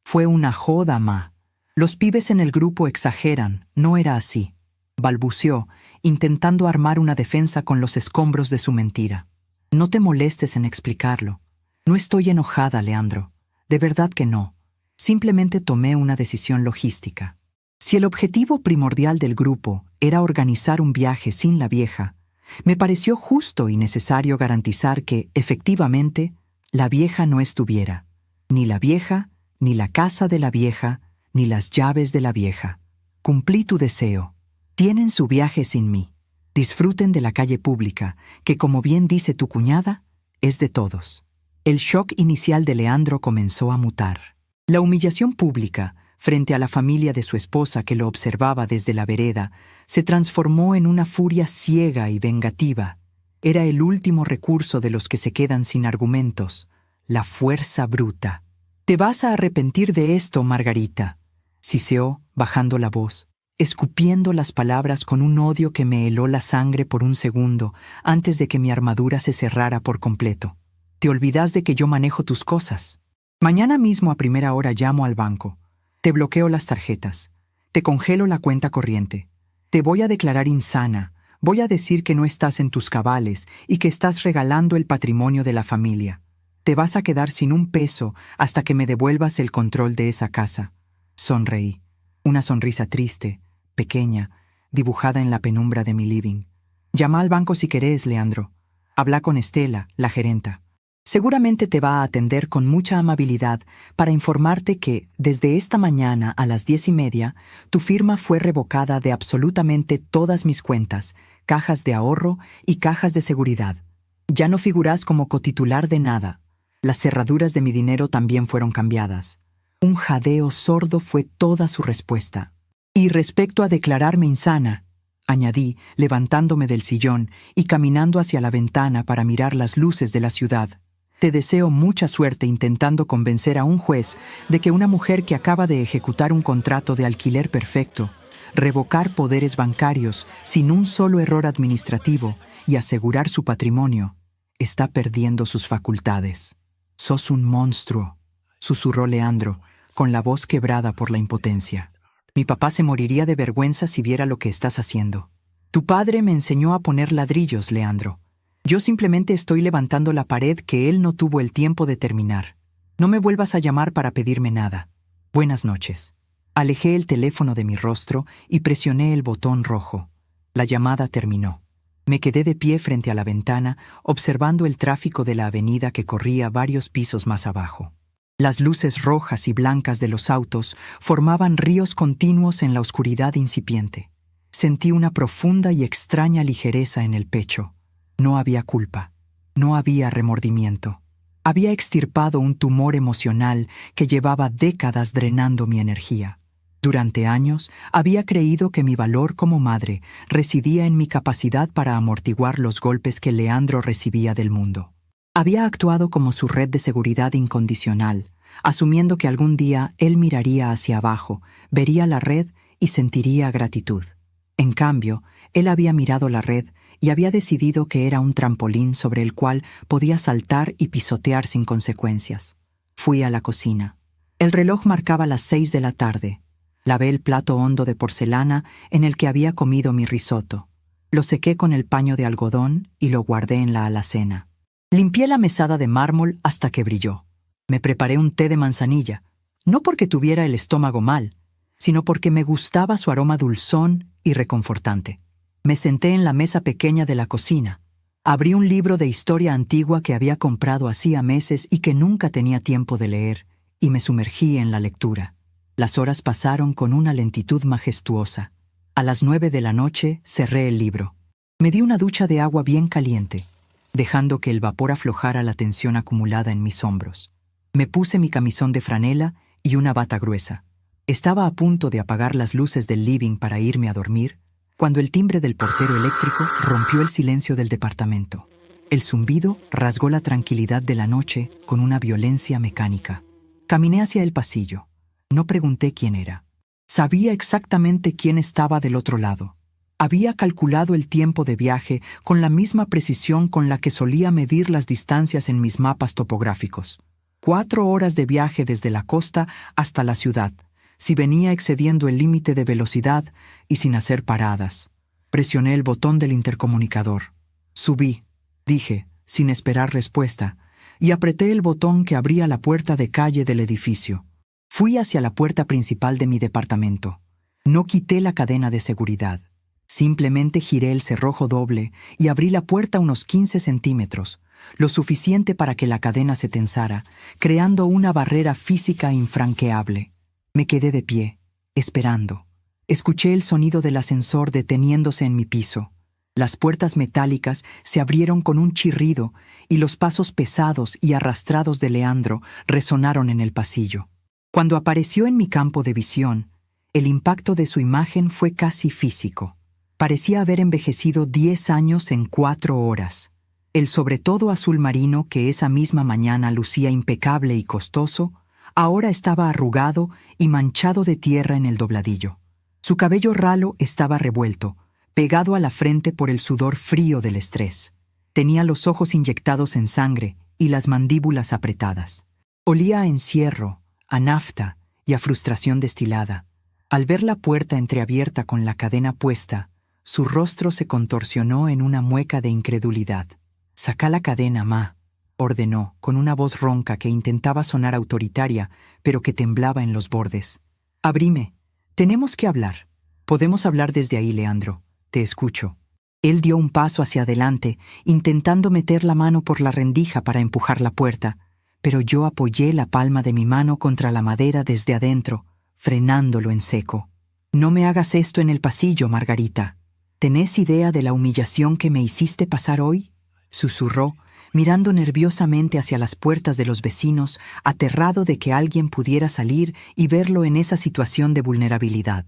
Fue una joda, ma. Los pibes en el grupo exageran, no era así. Balbuceó, intentando armar una defensa con los escombros de su mentira. No te molestes en explicarlo. No estoy enojada, Leandro. De verdad que no. Simplemente tomé una decisión logística. Si el objetivo primordial del grupo era organizar un viaje sin la vieja, me pareció justo y necesario garantizar que, efectivamente, la vieja no estuviera. Ni la vieja, ni la casa de la vieja, ni las llaves de la vieja. Cumplí tu deseo. Tienen su viaje sin mí. Disfruten de la calle pública, que como bien dice tu cuñada, es de todos. El shock inicial de Leandro comenzó a mutar. La humillación pública, frente a la familia de su esposa que lo observaba desde la vereda, se transformó en una furia ciega y vengativa. Era el último recurso de los que se quedan sin argumentos, la fuerza bruta. «Te vas a arrepentir de esto, Margarita», siseó, bajando la voz, escupiendo las palabras con un odio que me heló la sangre por un segundo antes de que mi armadura se cerrara por completo. «Te olvidas de que yo manejo tus cosas. Mañana mismo a primera hora llamo al banco. Te bloqueo las tarjetas. Te congelo la cuenta corriente. Te voy a declarar insana. Voy a decir que no estás en tus cabales y que estás regalando el patrimonio de la familia. Te vas a quedar sin un peso hasta que me devuelvas el control de esa casa». Sonreí. Una sonrisa triste, pequeña, dibujada en la penumbra de mi living. «Llama al banco si querés, Leandro. Habla con Estela, la gerenta. Seguramente te va a atender con mucha amabilidad para informarte que, desde esta mañana a las 10:30, tu firma fue revocada de absolutamente todas mis cuentas, cajas de ahorro y cajas de seguridad. Ya no figurás como cotitular de nada. Las cerraduras de mi dinero también fueron cambiadas». Un jadeo sordo fue toda su respuesta. «Y respecto a declararme insana», añadí, levantándome del sillón y caminando hacia la ventana para mirar las luces de la ciudad, «te deseo mucha suerte intentando convencer a un juez de que una mujer que acaba de ejecutar un contrato de alquiler perfecto, revocar poderes bancarios sin un solo error administrativo y asegurar su patrimonio, está perdiendo sus facultades». «Sos un monstruo», susurró Leandro, con la voz quebrada por la impotencia. «Mi papá se moriría de vergüenza si viera lo que estás haciendo. Tu padre me enseñó a poner ladrillos, Leandro. Yo simplemente estoy levantando la pared que él no tuvo el tiempo de terminar. No me vuelvas a llamar para pedirme nada. Buenas noches». Alejé el teléfono de mi rostro y presioné el botón rojo. La llamada terminó. Me quedé de pie frente a la ventana, observando el tráfico de la avenida que corría varios pisos más abajo. Las luces rojas y blancas de los autos formaban ríos continuos en la oscuridad incipiente. Sentí una profunda y extraña ligereza en el pecho. No había culpa. No había remordimiento. Había extirpado un tumor emocional que llevaba décadas drenando mi energía. Durante años había creído que mi valor como madre residía en mi capacidad para amortiguar los golpes que Leandro recibía del mundo. Había actuado como su red de seguridad incondicional, asumiendo que algún día él miraría hacia abajo, vería la red y sentiría gratitud. En cambio, él había mirado la red y había decidido que era un trampolín sobre el cual podía saltar y pisotear sin consecuencias. Fui a la cocina. El reloj marcaba las 6 de la tarde. Lavé el plato hondo de porcelana en el que había comido mi risotto. Lo sequé con el paño de algodón y lo guardé en la alacena. Limpié la mesada de mármol hasta que brilló. Me preparé un té de manzanilla, no porque tuviera el estómago mal, sino porque me gustaba su aroma dulzón y reconfortante. Me senté en la mesa pequeña de la cocina. Abrí un libro de historia antigua que había comprado hacía meses y que nunca tenía tiempo de leer, y me sumergí en la lectura. Las horas pasaron con una lentitud majestuosa. A las 9 de la noche cerré el libro. Me di una ducha de agua bien caliente, dejando que el vapor aflojara la tensión acumulada en mis hombros. Me puse mi camisón de franela y una bata gruesa. Estaba a punto de apagar las luces del living para irme a dormir, cuando el timbre del portero eléctrico rompió el silencio del departamento. El zumbido rasgó la tranquilidad de la noche con una violencia mecánica. Caminé hacia el pasillo. No pregunté quién era. Sabía exactamente quién estaba del otro lado. Había calculado el tiempo de viaje con la misma precisión con la que solía medir las distancias en mis mapas topográficos. 4 horas de viaje desde la costa hasta la ciudad, si venía excediendo el límite de velocidad y sin hacer paradas. Presioné el botón del intercomunicador. Subí, dije, sin esperar respuesta, y apreté el botón que abría la puerta de calle del edificio. Fui hacia la puerta principal de mi departamento. No quité la cadena de seguridad. Simplemente giré el cerrojo doble y abrí la puerta unos 15 centímetros, lo suficiente para que la cadena se tensara, creando una barrera física infranqueable. Me quedé de pie, esperando. Escuché el sonido del ascensor deteniéndose en mi piso. Las puertas metálicas se abrieron con un chirrido y los pasos pesados y arrastrados de Leandro resonaron en el pasillo. Cuando apareció en mi campo de visión, el impacto de su imagen fue casi físico. Parecía haber envejecido 10 años en 4 horas. El sobretodo azul marino que esa misma mañana lucía impecable y costoso, ahora estaba arrugado y manchado de tierra en el dobladillo. Su cabello ralo estaba revuelto, pegado a la frente por el sudor frío del estrés. Tenía los ojos inyectados en sangre y las mandíbulas apretadas. Olía a encierro, a nafta y a frustración destilada. Al ver la puerta entreabierta con la cadena puesta, su rostro se contorsionó en una mueca de incredulidad. «Saca la cadena, ma», ordenó, con una voz ronca que intentaba sonar autoritaria, pero que temblaba en los bordes. «Abrime. Tenemos que hablar. Podemos hablar desde ahí, Leandro. Te escucho». Él dio un paso hacia adelante, intentando meter la mano por la rendija para empujar la puerta, pero yo apoyé la palma de mi mano contra la madera desde adentro, frenándolo en seco. «No me hagas esto en el pasillo, Margarita. ¿Tenés idea de la humillación que me hiciste pasar hoy?», susurró, mirando nerviosamente hacia las puertas de los vecinos, aterrado de que alguien pudiera salir y verlo en esa situación de vulnerabilidad.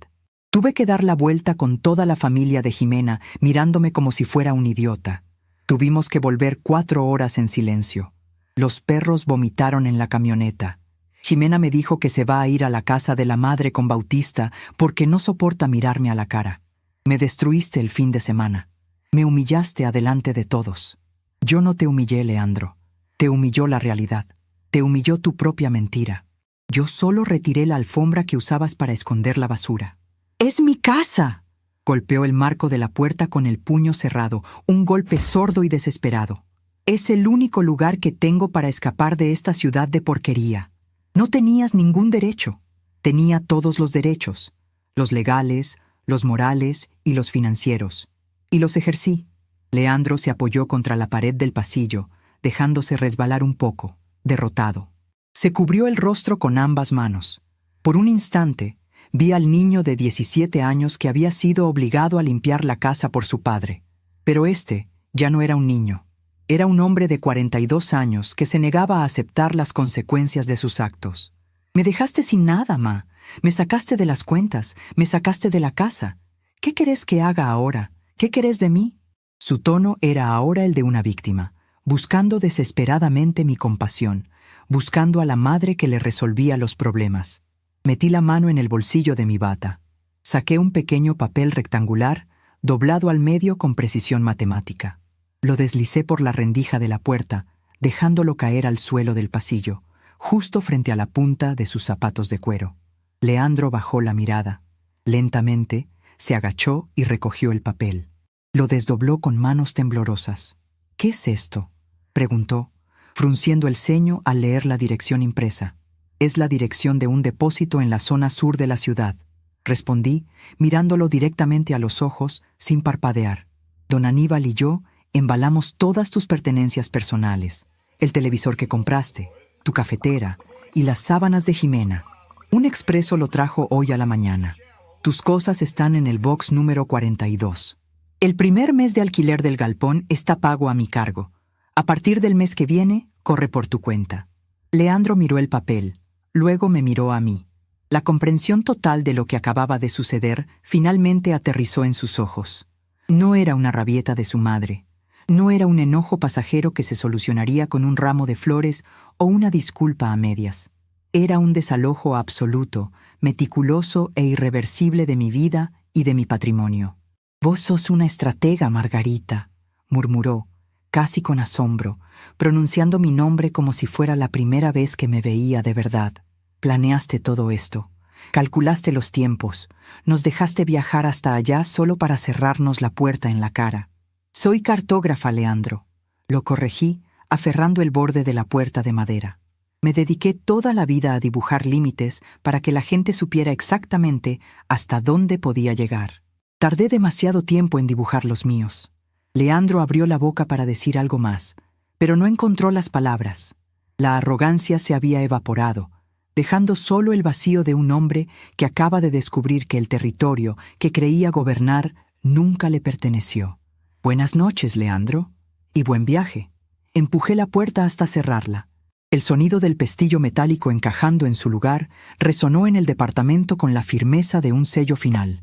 Tuve que dar la vuelta con toda la familia de Jimena, mirándome como si fuera un idiota. Tuvimos que volver 4 horas en silencio. Los perros vomitaron en la camioneta. Jimena me dijo que se va a ir a la casa de la madre con Bautista porque no soporta mirarme a la cara. Me destruiste el fin de semana. Me humillaste adelante de todos. Yo no te humillé, Leandro. Te humilló la realidad. Te humilló tu propia mentira. Yo solo retiré la alfombra que usabas para esconder la basura. «¡Es mi casa!», golpeó el marco de la puerta con el puño cerrado, un golpe sordo y desesperado. «Es el único lugar que tengo para escapar de esta ciudad de porquería. No tenías ningún derecho. Tenía todos los derechos, los legales, los morales y los financieros. Y los ejercí». Leandro se apoyó contra la pared del pasillo, dejándose resbalar un poco, derrotado. Se cubrió el rostro con ambas manos. Por un instante, vi al niño de 17 años que había sido obligado a limpiar la casa por su padre. Pero este ya no era un niño. Era un hombre de 42 años que se negaba a aceptar las consecuencias de sus actos. «Me dejaste sin nada, ma. Me sacaste de las cuentas, me sacaste de la casa. ¿Qué querés que haga ahora? ¿Qué querés de mí?». Su tono era ahora el de una víctima, buscando desesperadamente mi compasión, buscando a la madre que le resolvía los problemas. Metí la mano en el bolsillo de mi bata. Saqué un pequeño papel rectangular, doblado al medio con precisión matemática. Lo deslicé por la rendija de la puerta, dejándolo caer al suelo del pasillo, justo frente a la punta de sus zapatos de cuero. Leandro bajó la mirada. Lentamente, se agachó y recogió el papel. Lo desdobló con manos temblorosas. «¿Qué es esto?», preguntó, frunciendo el ceño al leer la dirección impresa. «Es la dirección de un depósito en la zona sur de la ciudad», respondí, mirándolo directamente a los ojos, sin parpadear. «Don Aníbal y yo embalamos todas tus pertenencias personales, el televisor que compraste, tu cafetera y las sábanas de Jimena. Un expreso lo trajo hoy a la mañana. Tus cosas están en el box número 42. El primer mes de alquiler del galpón está pago a mi cargo. A partir del mes que viene, corre por tu cuenta». Leandro miró el papel, luego me miró a mí. La comprensión total de lo que acababa de suceder finalmente aterrizó en sus ojos. No era una rabieta de su madre. No era un enojo pasajero que se solucionaría con un ramo de flores o una disculpa a medias. Era un desalojo absoluto, meticuloso e irreversible de mi vida y de mi patrimonio. Vos sos una estratega, Margarita, murmuró, casi con asombro, pronunciando mi nombre como si fuera la primera vez que me veía de verdad. Planeaste todo esto. Calculaste los tiempos. Nos dejaste viajar hasta allá solo para cerrarnos la puerta en la cara. Soy cartógrafa, Leandro. Lo corregí, aferrando el borde de la puerta de madera. Me dediqué toda la vida a dibujar límites para que la gente supiera exactamente hasta dónde podía llegar. Tardé demasiado tiempo en dibujar los míos. Leandro abrió la boca para decir algo más, pero no encontró las palabras. La arrogancia se había evaporado, dejando solo el vacío de un hombre que acaba de descubrir que el territorio que creía gobernar nunca le perteneció. Buenas noches, Leandro, y buen viaje. Empujé la puerta hasta cerrarla. El sonido del pestillo metálico encajando en su lugar resonó en el departamento con la firmeza de un sello final.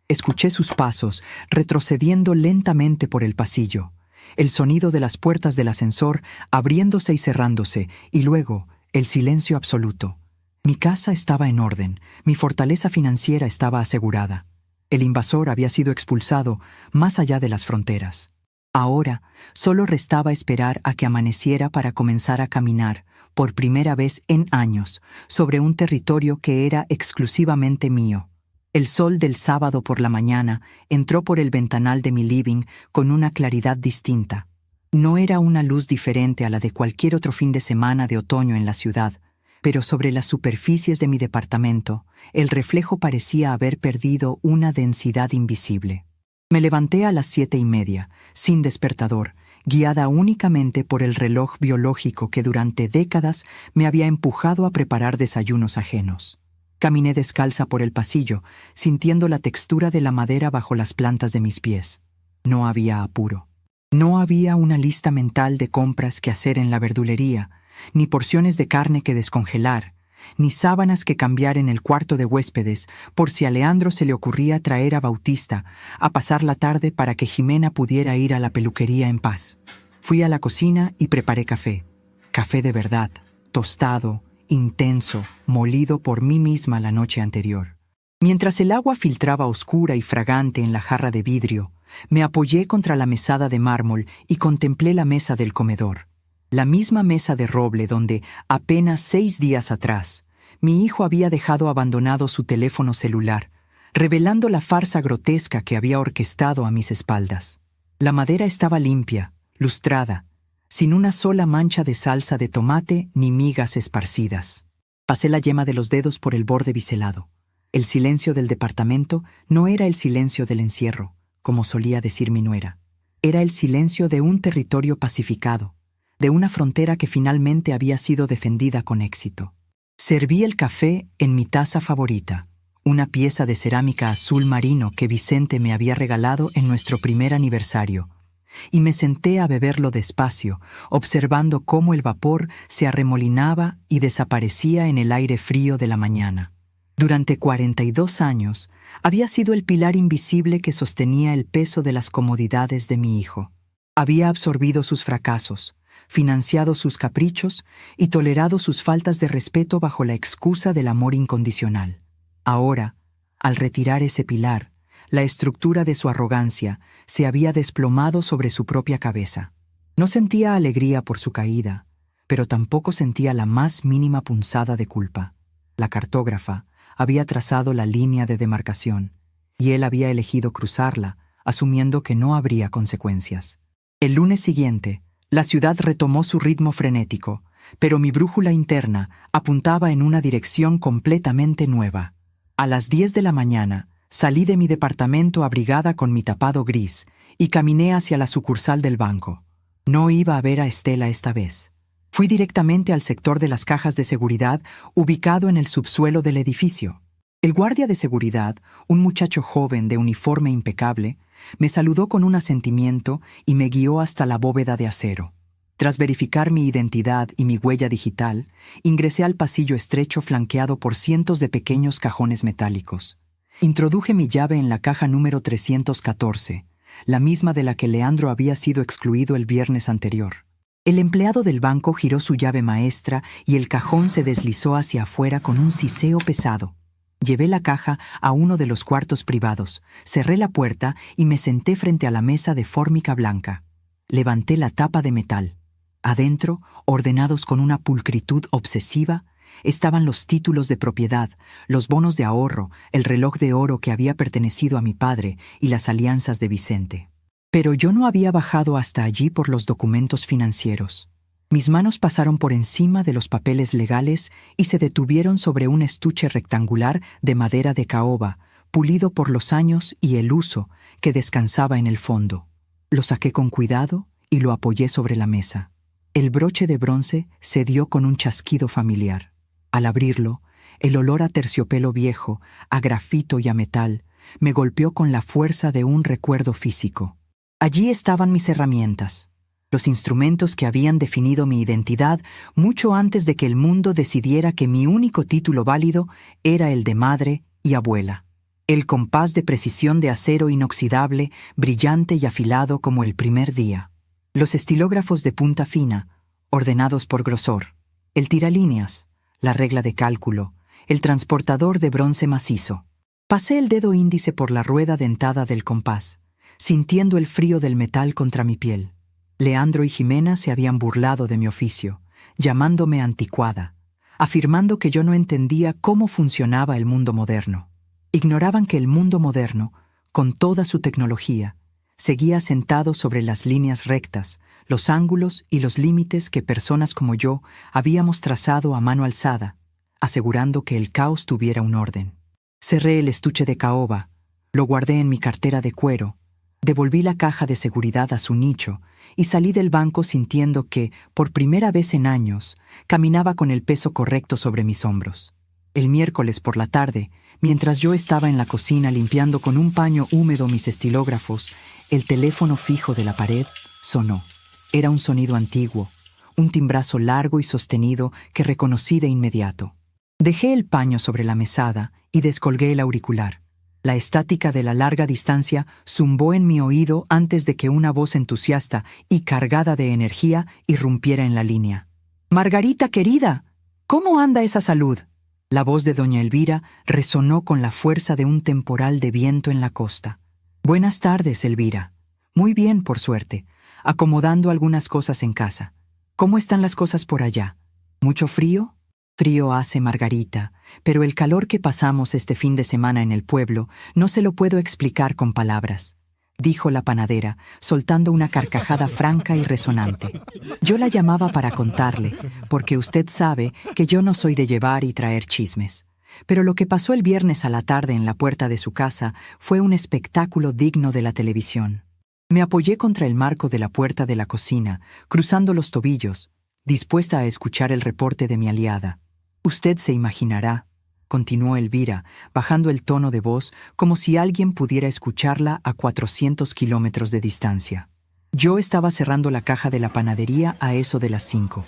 Escuché sus pasos, retrocediendo lentamente por el pasillo, el sonido de las puertas del ascensor abriéndose y cerrándose, y luego el silencio absoluto. Mi casa estaba en orden, mi fortaleza financiera estaba asegurada. El invasor había sido expulsado más allá de las fronteras. Ahora solo restaba esperar a que amaneciera para comenzar a caminar, por primera vez en años, sobre un territorio que era exclusivamente mío. El sol del sábado por la mañana entró por el ventanal de mi living con una claridad distinta. No era una luz diferente a la de cualquier otro fin de semana de otoño en la ciudad, pero sobre las superficies de mi departamento, el reflejo parecía haber perdido una densidad invisible. Me levanté a las 7:30, sin despertador, guiada únicamente por el reloj biológico que durante décadas me había empujado a preparar desayunos ajenos. Caminé descalza por el pasillo, sintiendo la textura de la madera bajo las plantas de mis pies. No había apuro. No había una lista mental de compras que hacer en la verdulería, ni porciones de carne que descongelar, ni sábanas que cambiar en el cuarto de huéspedes por si a Leandro se le ocurría traer a Bautista a pasar la tarde para que Jimena pudiera ir a la peluquería en paz. Fui a la cocina y preparé café. Café de verdad, tostado, intenso, molido por mí misma la noche anterior. Mientras el agua filtraba oscura y fragante en la jarra de vidrio, me apoyé contra la mesada de mármol y contemplé la mesa del comedor. La misma mesa de roble donde, apenas 6 días atrás, mi hijo había dejado abandonado su teléfono celular, revelando la farsa grotesca que había orquestado a mis espaldas. La madera estaba limpia, lustrada, sin una sola mancha de salsa de tomate ni migas esparcidas. Pasé la yema de los dedos por el borde biselado. El silencio del departamento no era el silencio del encierro, como solía decir mi nuera. Era el silencio de un territorio pacificado, de una frontera que finalmente había sido defendida con éxito. Serví el café en mi taza favorita, una pieza de cerámica azul marino que Vicente me había regalado en nuestro primer aniversario, y me senté a beberlo despacio, observando cómo el vapor se arremolinaba y desaparecía en el aire frío de la mañana. Durante 42 años, había sido el pilar invisible que sostenía el peso de las comodidades de mi hijo. Había absorbido sus fracasos, financiado sus caprichos y tolerado sus faltas de respeto bajo la excusa del amor incondicional. Ahora, al retirar ese pilar, la estructura de su arrogancia se había desplomado sobre su propia cabeza. No sentía alegría por su caída, pero tampoco sentía la más mínima punzada de culpa. La cartógrafa había trazado la línea de demarcación, y él había elegido cruzarla, asumiendo que no habría consecuencias. El lunes siguiente, la ciudad retomó su ritmo frenético, pero mi brújula interna apuntaba en una dirección completamente nueva. A las 10 de la mañana, salí de mi departamento abrigada con mi tapado gris y caminé hacia la sucursal del banco. No iba a ver a Estela esta vez. Fui directamente al sector de las cajas de seguridad ubicado en el subsuelo del edificio. El guardia de seguridad, un muchacho joven de uniforme impecable, me saludó con un asentimiento y me guió hasta la bóveda de acero. Tras verificar mi identidad y mi huella digital, ingresé al pasillo estrecho flanqueado por cientos de pequeños cajones metálicos. Introduje mi llave en la caja número 314, la misma de la que Leandro había sido excluido el viernes anterior. El empleado del banco giró su llave maestra y el cajón se deslizó hacia afuera con un siseo pesado. Llevé la caja a uno de los cuartos privados, cerré la puerta y me senté frente a la mesa de fórmica blanca. Levanté la tapa de metal. Adentro, ordenados con una pulcritud obsesiva, estaban los títulos de propiedad, los bonos de ahorro, el reloj de oro que había pertenecido a mi padre y las alianzas de Vicente. Pero yo no había bajado hasta allí por los documentos financieros. Mis manos pasaron por encima de los papeles legales y se detuvieron sobre un estuche rectangular de madera de caoba, pulido por los años y el uso, que descansaba en el fondo. Lo saqué con cuidado y lo apoyé sobre la mesa. El broche de bronce se dio con un chasquido familiar. Al abrirlo, el olor a terciopelo viejo, a grafito y a metal, me golpeó con la fuerza de un recuerdo físico. Allí estaban mis herramientas, los instrumentos que habían definido mi identidad mucho antes de que el mundo decidiera que mi único título válido era el de madre y abuela. El compás de precisión de acero inoxidable, brillante y afilado como el primer día. Los estilógrafos de punta fina, ordenados por grosor. El tiralíneas, la regla de cálculo, el transportador de bronce macizo. Pasé el dedo índice por la rueda dentada del compás, sintiendo el frío del metal contra mi piel. Leandro y Jimena se habían burlado de mi oficio, llamándome anticuada, afirmando que yo no entendía cómo funcionaba el mundo moderno. Ignoraban que el mundo moderno, con toda su tecnología, seguía sentado sobre las líneas rectas, los ángulos y los límites que personas como yo habíamos trazado a mano alzada, asegurando que el caos tuviera un orden. Cerré el estuche de caoba, lo guardé en mi cartera de cuero, devolví la caja de seguridad a su nicho y salí del banco sintiendo que, por primera vez en años, caminaba con el peso correcto sobre mis hombros. El miércoles por la tarde, mientras yo estaba en la cocina limpiando con un paño húmedo mis estilógrafos, el teléfono fijo de la pared sonó. Era un sonido antiguo, un timbrazo largo y sostenido que reconocí de inmediato. Dejé el paño sobre la mesada y descolgué el auricular. La estática de la larga distancia zumbó en mi oído antes de que una voz entusiasta y cargada de energía irrumpiera en la línea. «Margarita, querida, ¿cómo anda esa salud?» La voz de doña Elvira resonó con la fuerza de un temporal de viento en la costa. «Buenas tardes, Elvira. Muy bien, por suerte, acomodando algunas cosas en casa. ¿Cómo están las cosas por allá? ¿Mucho frío?» «Frío hace, Margarita, pero el calor que pasamos este fin de semana en el pueblo no se lo puedo explicar con palabras», dijo la panadera, soltando una carcajada franca y resonante. Yo la llamaba para contarle, porque usted sabe que yo no soy de llevar y traer chismes. Pero lo que pasó el viernes a la tarde en la puerta de su casa fue un espectáculo digno de la televisión. Me apoyé contra el marco de la puerta de la cocina, cruzando los tobillos, dispuesta a escuchar el reporte de mi aliada. «Usted se imaginará», continuó Elvira, bajando el tono de voz como si alguien pudiera escucharla a 400 kilómetros de distancia. Yo estaba cerrando la caja de la panadería a eso de las 5,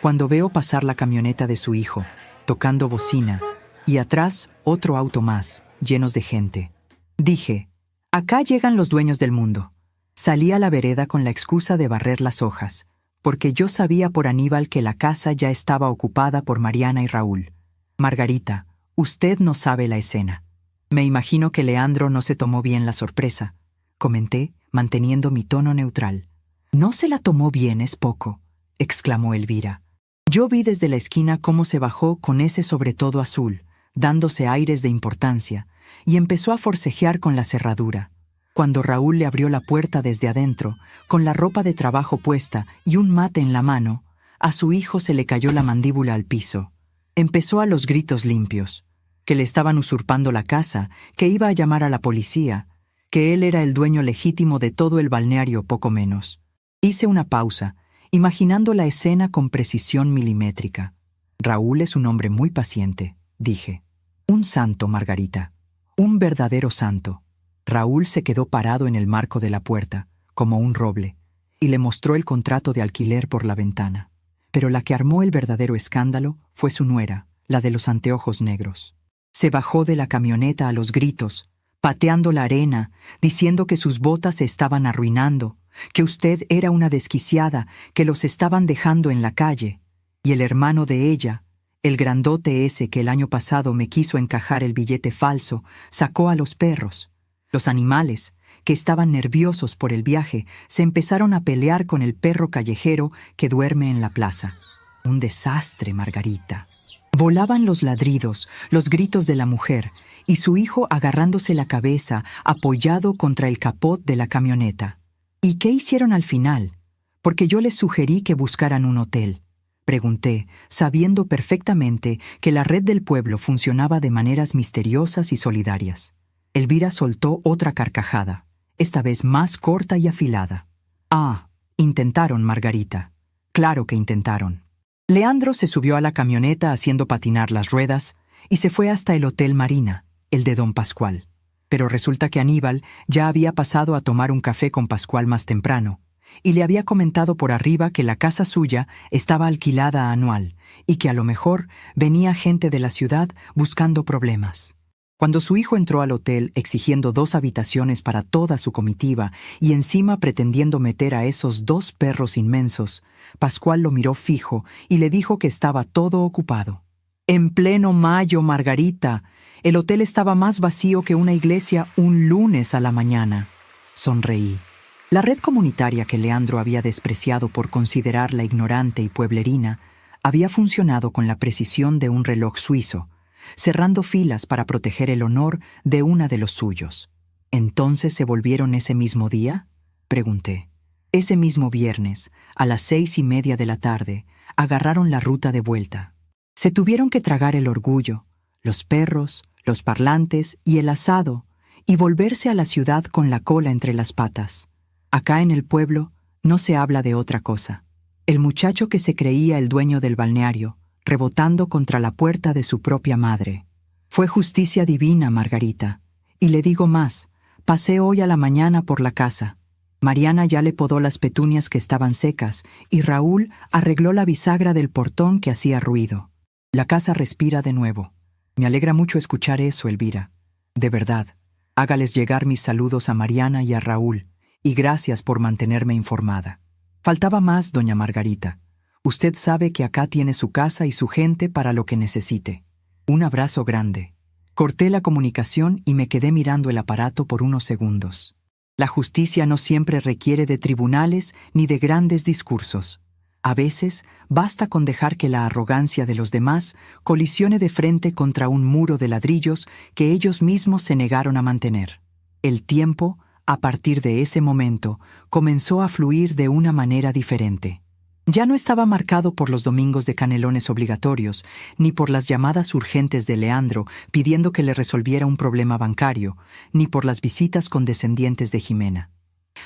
cuando veo pasar la camioneta de su hijo, tocando bocina, y atrás otro auto más, llenos de gente. Dije, «Acá llegan los dueños del mundo». Salí a la vereda con la excusa de barrer las hojas, porque yo sabía por Aníbal que la casa ya estaba ocupada por Mariana y Raúl. «Margarita, usted no sabe la escena. Me imagino que Leandro no se tomó bien la sorpresa», comenté, manteniendo mi tono neutral. «No se la tomó bien, es poco», exclamó Elvira. Yo vi desde la esquina cómo se bajó con ese sobretodo azul, dándose aires de importancia, y empezó a forcejear con la cerradura. Cuando Raúl le abrió la puerta desde adentro, con la ropa de trabajo puesta y un mate en la mano, a su hijo se le cayó la mandíbula al piso. Empezó a los gritos limpios, que le estaban usurpando la casa, que iba a llamar a la policía, que él era el dueño legítimo de todo el balneario poco menos. Hice una pausa, imaginando la escena con precisión milimétrica. «Raúl es un hombre muy paciente», dije. «Un santo, Margarita. Un verdadero santo». Raúl se quedó parado en el marco de la puerta, como un roble, y le mostró el contrato de alquiler por la ventana. Pero la que armó el verdadero escándalo fue su nuera, la de los anteojos negros. Se bajó de la camioneta a los gritos, pateando la arena, diciendo que sus botas se estaban arruinando, que usted era una desquiciada, que los estaban dejando en la calle. Y el hermano de ella, El grandote ese que el año pasado me quiso encajar el billete falso sacó a los perros. Los animales, que estaban nerviosos por el viaje, se empezaron a pelear con el perro callejero que duerme en la plaza. Un desastre, Margarita. Volaban los ladridos, los gritos de la mujer, y su hijo agarrándose la cabeza, apoyado contra el capot de la camioneta. ¿Y qué hicieron al final? Porque yo les sugerí que buscaran un hotel. Pregunté, sabiendo perfectamente que la red del pueblo funcionaba de maneras misteriosas y solidarias. Elvira soltó otra carcajada, esta vez más corta y afilada. Ah, intentaron, Margarita. Claro que intentaron. Leandro se subió a la camioneta haciendo patinar las ruedas y se fue hasta el Hotel Marina, el de don Pascual. Pero resulta que Aníbal ya había pasado a tomar un café con Pascual más temprano y le había comentado por arriba que la casa suya estaba alquilada anual y que a lo mejor venía gente de la ciudad buscando problemas. Cuando su hijo entró al hotel exigiendo 2 habitaciones para toda su comitiva y encima pretendiendo meter a esos 2 perros inmensos, Pascual lo miró fijo y le dijo que estaba todo ocupado. En pleno mayo, Margarita, el hotel estaba más vacío que una iglesia un lunes a la mañana. Sonreí. La red comunitaria que Leandro había despreciado por considerarla ignorante y pueblerina había funcionado con la precisión de un reloj suizo, cerrando filas para proteger el honor de una de los suyos. ¿Entonces se volvieron ese mismo día?, pregunté. Ese mismo viernes, a las 6:30 de la tarde, agarraron la ruta de vuelta. Se tuvieron que tragar el orgullo, los perros, los parlantes y el asado, y volverse a la ciudad con la cola entre las patas. Acá en el pueblo no se habla de otra cosa. El muchacho que se creía el dueño del balneario, rebotando contra la puerta de su propia madre. Fue justicia divina, Margarita. Y le digo más, pasé hoy a la mañana por la casa. Mariana ya le podó las petunias que estaban secas y Raúl arregló la bisagra del portón que hacía ruido. La casa respira de nuevo. Me alegra mucho escuchar eso, Elvira. De verdad, hágales llegar mis saludos a Mariana y a Raúl, y gracias por mantenerme informada. Faltaba más, doña Margarita. Usted sabe que acá tiene su casa y su gente para lo que necesite. Un abrazo grande. Corté la comunicación y me quedé mirando el aparato por unos segundos. La justicia no siempre requiere de tribunales ni de grandes discursos. A veces basta con dejar que la arrogancia de los demás colisione de frente contra un muro de ladrillos que ellos mismos se negaron a mantener. El tiempo, a partir de ese momento, comenzó a fluir de una manera diferente. Ya no estaba marcado por los domingos de canelones obligatorios, ni por las llamadas urgentes de Leandro pidiendo que le resolviera un problema bancario, ni por las visitas condescendientes de Jimena.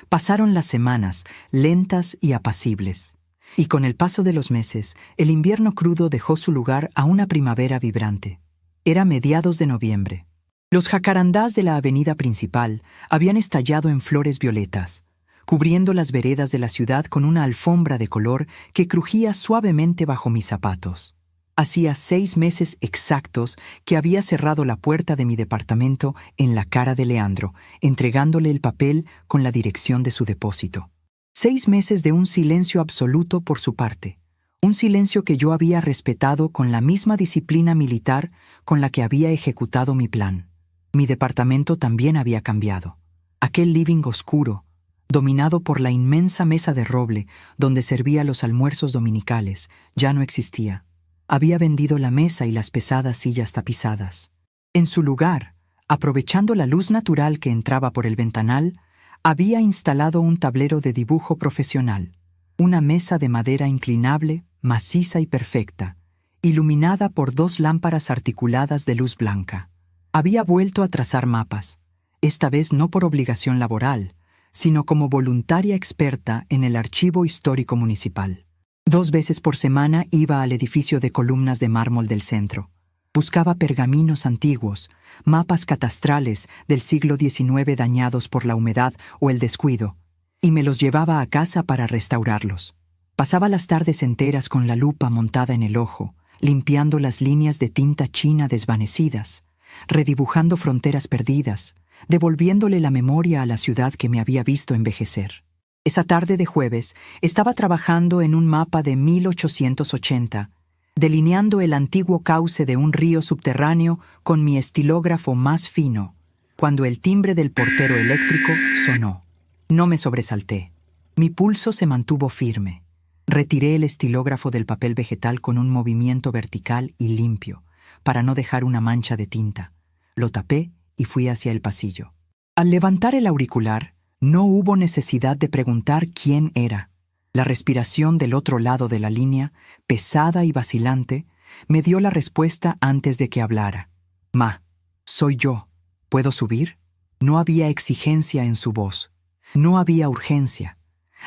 Pasaron las semanas, lentas y apacibles. Y con el paso de los meses, el invierno crudo dejó su lugar a una primavera vibrante. Era mediados de noviembre. Los jacarandás de la avenida principal habían estallado en flores violetas, cubriendo las veredas de la ciudad con una alfombra de color que crujía suavemente bajo mis zapatos. Hacía 6 meses exactos que había cerrado la puerta de mi departamento en la cara de Leandro, entregándole el papel con la dirección de su depósito. 6 meses de un silencio absoluto por su parte, un silencio que yo había respetado con la misma disciplina militar con la que había ejecutado mi plan. Mi departamento también había cambiado. Aquel living oscuro, dominado por la inmensa mesa de roble donde servía los almuerzos dominicales, ya no existía. Había vendido la mesa y las pesadas sillas tapizadas. En su lugar, aprovechando la luz natural que entraba por el ventanal, había instalado un tablero de dibujo profesional, una mesa de madera inclinable, maciza y perfecta, iluminada por 2 lámparas articuladas de luz blanca. Había vuelto a trazar mapas, esta vez no por obligación laboral, sino como voluntaria experta en el Archivo Histórico Municipal. 2 veces por semana iba al edificio de columnas de mármol del centro. Buscaba pergaminos antiguos, mapas catastrales del siglo XIX dañados por la humedad o el descuido, y me los llevaba a casa para restaurarlos. Pasaba las tardes enteras con la lupa montada en el ojo, limpiando las líneas de tinta china desvanecidas, redibujando fronteras perdidas, devolviéndole la memoria a la ciudad que me había visto envejecer. Esa tarde de jueves estaba trabajando en un mapa de 1880, delineando el antiguo cauce de un río subterráneo con mi estilógrafo más fino, cuando el timbre del portero eléctrico sonó. No me sobresalté. Mi pulso se mantuvo firme. Retiré el estilógrafo del papel vegetal con un movimiento vertical y limpio, para no dejar una mancha de tinta. Lo tapé y fui hacia el pasillo. Al levantar el auricular, no hubo necesidad de preguntar quién era. La respiración del otro lado de la línea, pesada y vacilante, me dio la respuesta antes de que hablara. «Ma, soy yo. ¿Puedo subir?» No había exigencia en su voz. No había urgencia.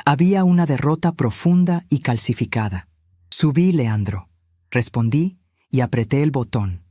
Había una derrota profunda y calcificada. «Subí, Leandro», respondí y apreté el botón.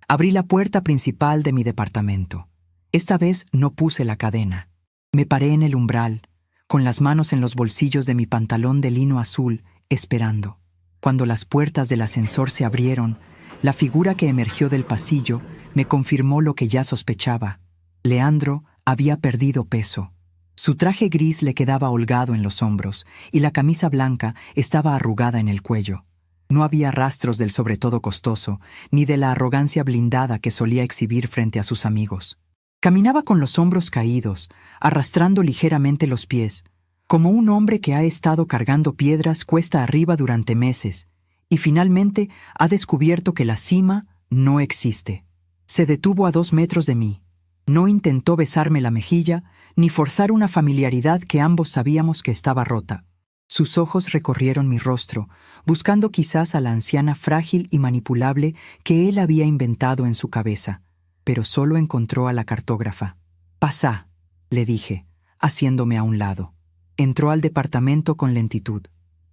Abrí la puerta principal de mi departamento. Esta vez no puse la cadena. Me paré en el umbral, con las manos en los bolsillos de mi pantalón de lino azul, esperando. Cuando las puertas del ascensor se abrieron, la figura que emergió del pasillo me confirmó lo que ya sospechaba. Leandro había perdido peso. Su traje gris le quedaba holgado en los hombros y la camisa blanca estaba arrugada en el cuello. No había rastros del sobretodo costoso, ni de la arrogancia blindada que solía exhibir frente a sus amigos. Caminaba con los hombros caídos, arrastrando ligeramente los pies, como un hombre que ha estado cargando piedras cuesta arriba durante meses, y finalmente ha descubierto que la cima no existe. Se detuvo a 2 metros de mí. No intentó besarme la mejilla, ni forzar una familiaridad que ambos sabíamos que estaba rota. Sus ojos recorrieron mi rostro, buscando quizás a la anciana frágil y manipulable que él había inventado en su cabeza, pero solo encontró a la cartógrafa. «Pasá», le dije, haciéndome a un lado. Entró al departamento con lentitud.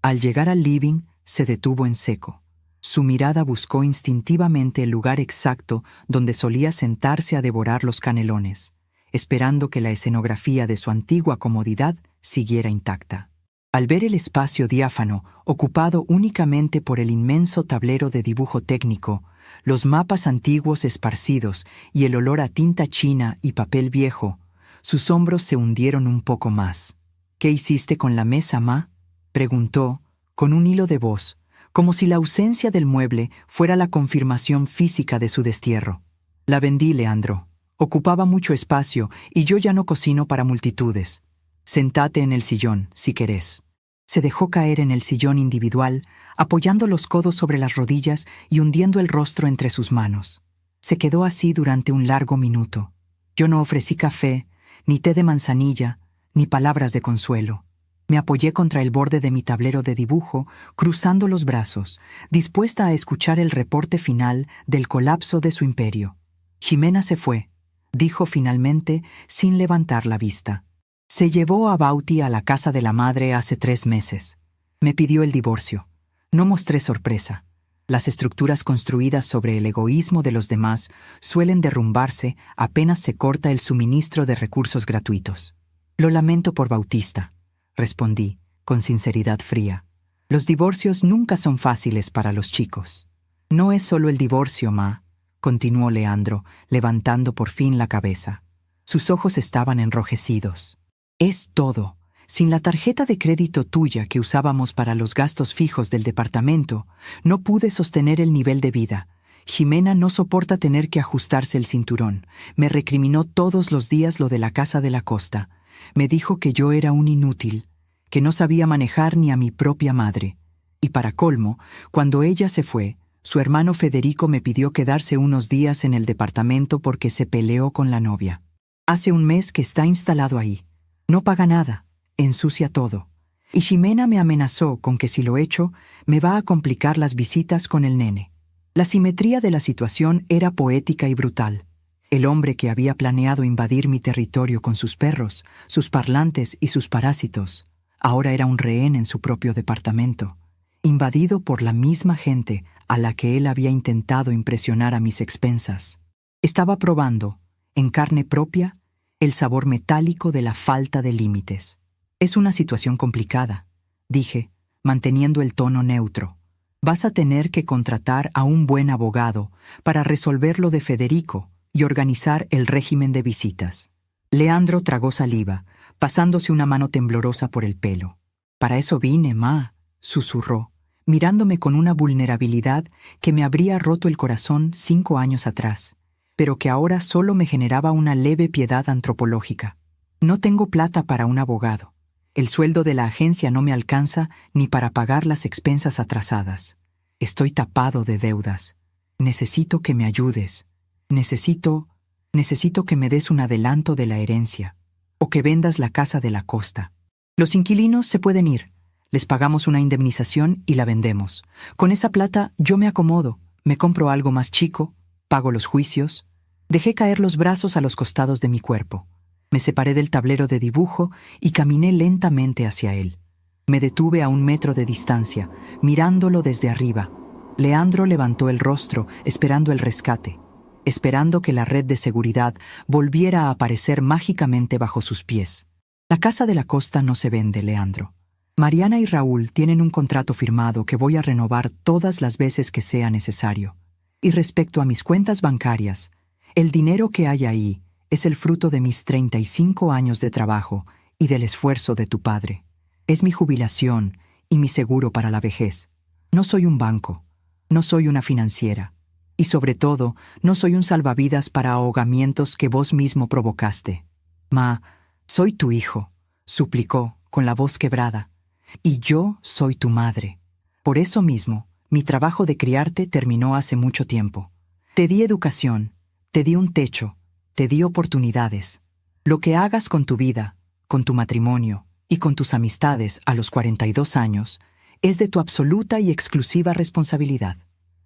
Al llegar al living, se detuvo en seco. Su mirada buscó instintivamente el lugar exacto donde solía sentarse a devorar los canelones, esperando que la escenografía de su antigua comodidad siguiera intacta. Al ver el espacio diáfano, ocupado únicamente por el inmenso tablero de dibujo técnico, los mapas antiguos esparcidos y el olor a tinta china y papel viejo, sus hombros se hundieron un poco más. «¿Qué hiciste con la mesa, ma?», preguntó, con un hilo de voz, como si la ausencia del mueble fuera la confirmación física de su destierro. «La vendí, Leandro. Ocupaba mucho espacio y yo ya no cocino para multitudes. Sentate en el sillón, si querés». Se dejó caer en el sillón individual, apoyando los codos sobre las rodillas y hundiendo el rostro entre sus manos. Se quedó así durante un largo minuto. Yo no ofrecí café, ni té de manzanilla, ni palabras de consuelo. Me apoyé contra el borde de mi tablero de dibujo, cruzando los brazos, dispuesta a escuchar el reporte final del colapso de su imperio. «Jimena se fue», dijo finalmente, sin levantar la vista. «Se llevó a Bauti a la casa de la madre hace 3 meses. Me pidió el divorcio. No mostré sorpresa. Las estructuras construidas sobre el egoísmo de los demás suelen derrumbarse apenas se corta el suministro de recursos gratuitos. Lo lamento por Bautista», respondí, con sinceridad fría. «Los divorcios nunca son fáciles para los chicos». «No es solo el divorcio, ma», continuó Leandro, levantando por fin la cabeza. Sus ojos estaban enrojecidos. «Es todo. Sin la tarjeta de crédito tuya que usábamos para los gastos fijos del departamento, no pude sostener el nivel de vida. Jimena no soporta tener que ajustarse el cinturón. Me recriminó todos los días lo de la casa de la costa. Me dijo que yo era un inútil, que no sabía manejar ni a mi propia madre. Y para colmo, cuando ella se fue, su hermano Federico me pidió quedarse unos días en el departamento porque se peleó con la novia. Hace un mes que está instalado ahí. No paga nada, ensucia todo. Y Jimena me amenazó con que si lo echo, me va a complicar las visitas con el nene». La simetría de la situación era poética y brutal. El hombre que había planeado invadir mi territorio con sus perros, sus parlantes y sus parásitos, ahora era un rehén en su propio departamento, invadido por la misma gente a la que él había intentado impresionar a mis expensas. Estaba probando, en carne propia, el sabor metálico de la falta de límites. «Es una situación complicada», dije, manteniendo el tono neutro. «Vas a tener que contratar a un buen abogado para resolver lo de Federico y organizar el régimen de visitas». Leandro tragó saliva, pasándose una mano temblorosa por el pelo. «Para eso vine, ma», susurró, mirándome con una vulnerabilidad que me habría roto el corazón 5 años atrás, pero que ahora solo me generaba una leve piedad antropológica. No tengo plata para un abogado. El sueldo de la agencia no me alcanza ni para pagar las expensas atrasadas. Estoy tapado de deudas. Necesito que me ayudes. Necesito que me des un adelanto de la herencia, o que vendas la casa de la costa. Los inquilinos se pueden ir. Les pagamos una indemnización y la vendemos. Con esa plata yo me acomodo, me compro algo más chico, pago los juicios. Dejé caer los brazos a los costados de mi cuerpo. Me separé del tablero de dibujo y caminé lentamente hacia él. Me detuve a 1 metro de distancia, mirándolo desde arriba. Leandro levantó el rostro, esperando el rescate, esperando que la red de seguridad volviera a aparecer mágicamente bajo sus pies. La casa de la costa no se vende, Leandro. Mariana y Raúl tienen un contrato firmado que voy a renovar todas las veces que sea necesario. Y respecto a mis cuentas bancarias, el dinero que hay ahí es el fruto de mis 35 años de trabajo y del esfuerzo de tu padre. Es mi jubilación y mi seguro para la vejez. No soy un banco, no soy una financiera. Y sobre todo, no soy un salvavidas para ahogamientos que vos mismo provocaste. Ma, soy tu hijo, suplicó, con la voz quebrada. Y yo soy tu madre. Por eso mismo, mi trabajo de criarte terminó hace mucho tiempo. Te di educación, te di un techo, te di oportunidades. Lo que hagas con tu vida, con tu matrimonio y con tus amistades a los 42 años, es de tu absoluta y exclusiva responsabilidad.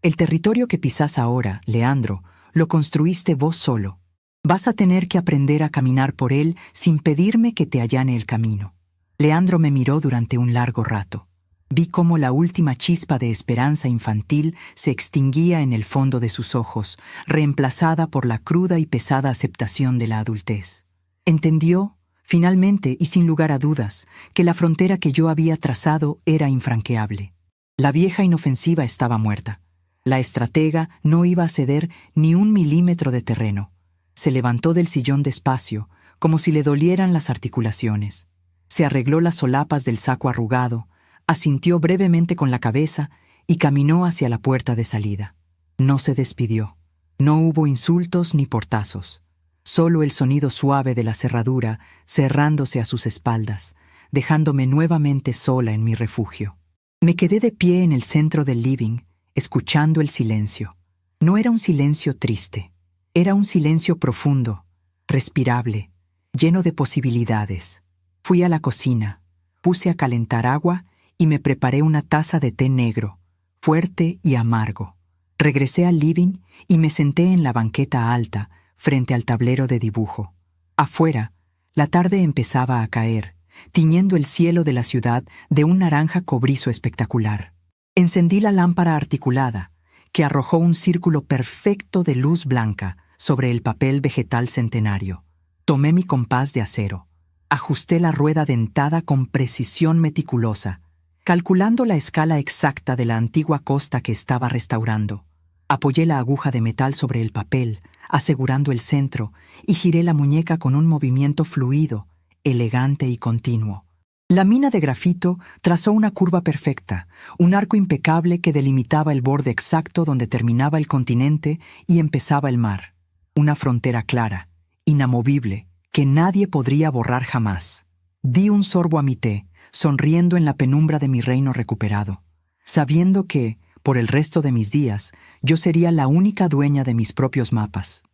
El territorio que pisás ahora, Leandro, lo construiste vos solo. Vas a tener que aprender a caminar por él sin pedirme que te allane el camino. Leandro me miró durante un largo rato. Vi cómo la última chispa de esperanza infantil se extinguía en el fondo de sus ojos, reemplazada por la cruda y pesada aceptación de la adultez. Entendió, finalmente y sin lugar a dudas, que la frontera que yo había trazado era infranqueable. La vieja inofensiva estaba muerta. La estratega no iba a ceder ni 1 milímetro de terreno. Se levantó del sillón despacio, como si le dolieran las articulaciones. Se arregló las solapas del saco arrugado, asintió brevemente con la cabeza y caminó hacia la puerta de salida. No se despidió. No hubo insultos ni portazos. Solo el sonido suave de la cerradura cerrándose a sus espaldas, dejándome nuevamente sola en mi refugio. Me quedé de pie en el centro del living, escuchando el silencio. No era un silencio triste. Era un silencio profundo, respirable, lleno de posibilidades. Fui a la cocina, puse a calentar agua y me preparé una taza de té negro, fuerte y amargo. Regresé al living y me senté en la banqueta alta, frente al tablero de dibujo. Afuera, la tarde empezaba a caer, tiñendo el cielo de la ciudad de un naranja cobrizo espectacular. Encendí la lámpara articulada, que arrojó un círculo perfecto de luz blanca sobre el papel vegetal centenario. Tomé mi compás de acero, ajusté la rueda dentada con precisión meticulosa, calculando la escala exacta de la antigua costa que estaba restaurando. Apoyé la aguja de metal sobre el papel, asegurando el centro, y giré la muñeca con un movimiento fluido, elegante y continuo. La mina de grafito trazó una curva perfecta, un arco impecable que delimitaba el borde exacto donde terminaba el continente y empezaba el mar. Una frontera clara, inamovible, que nadie podría borrar jamás. Di un sorbo a mi té, sonriendo en la penumbra de mi reino recuperado, sabiendo que, por el resto de mis días, yo sería la única dueña de mis propios mapas.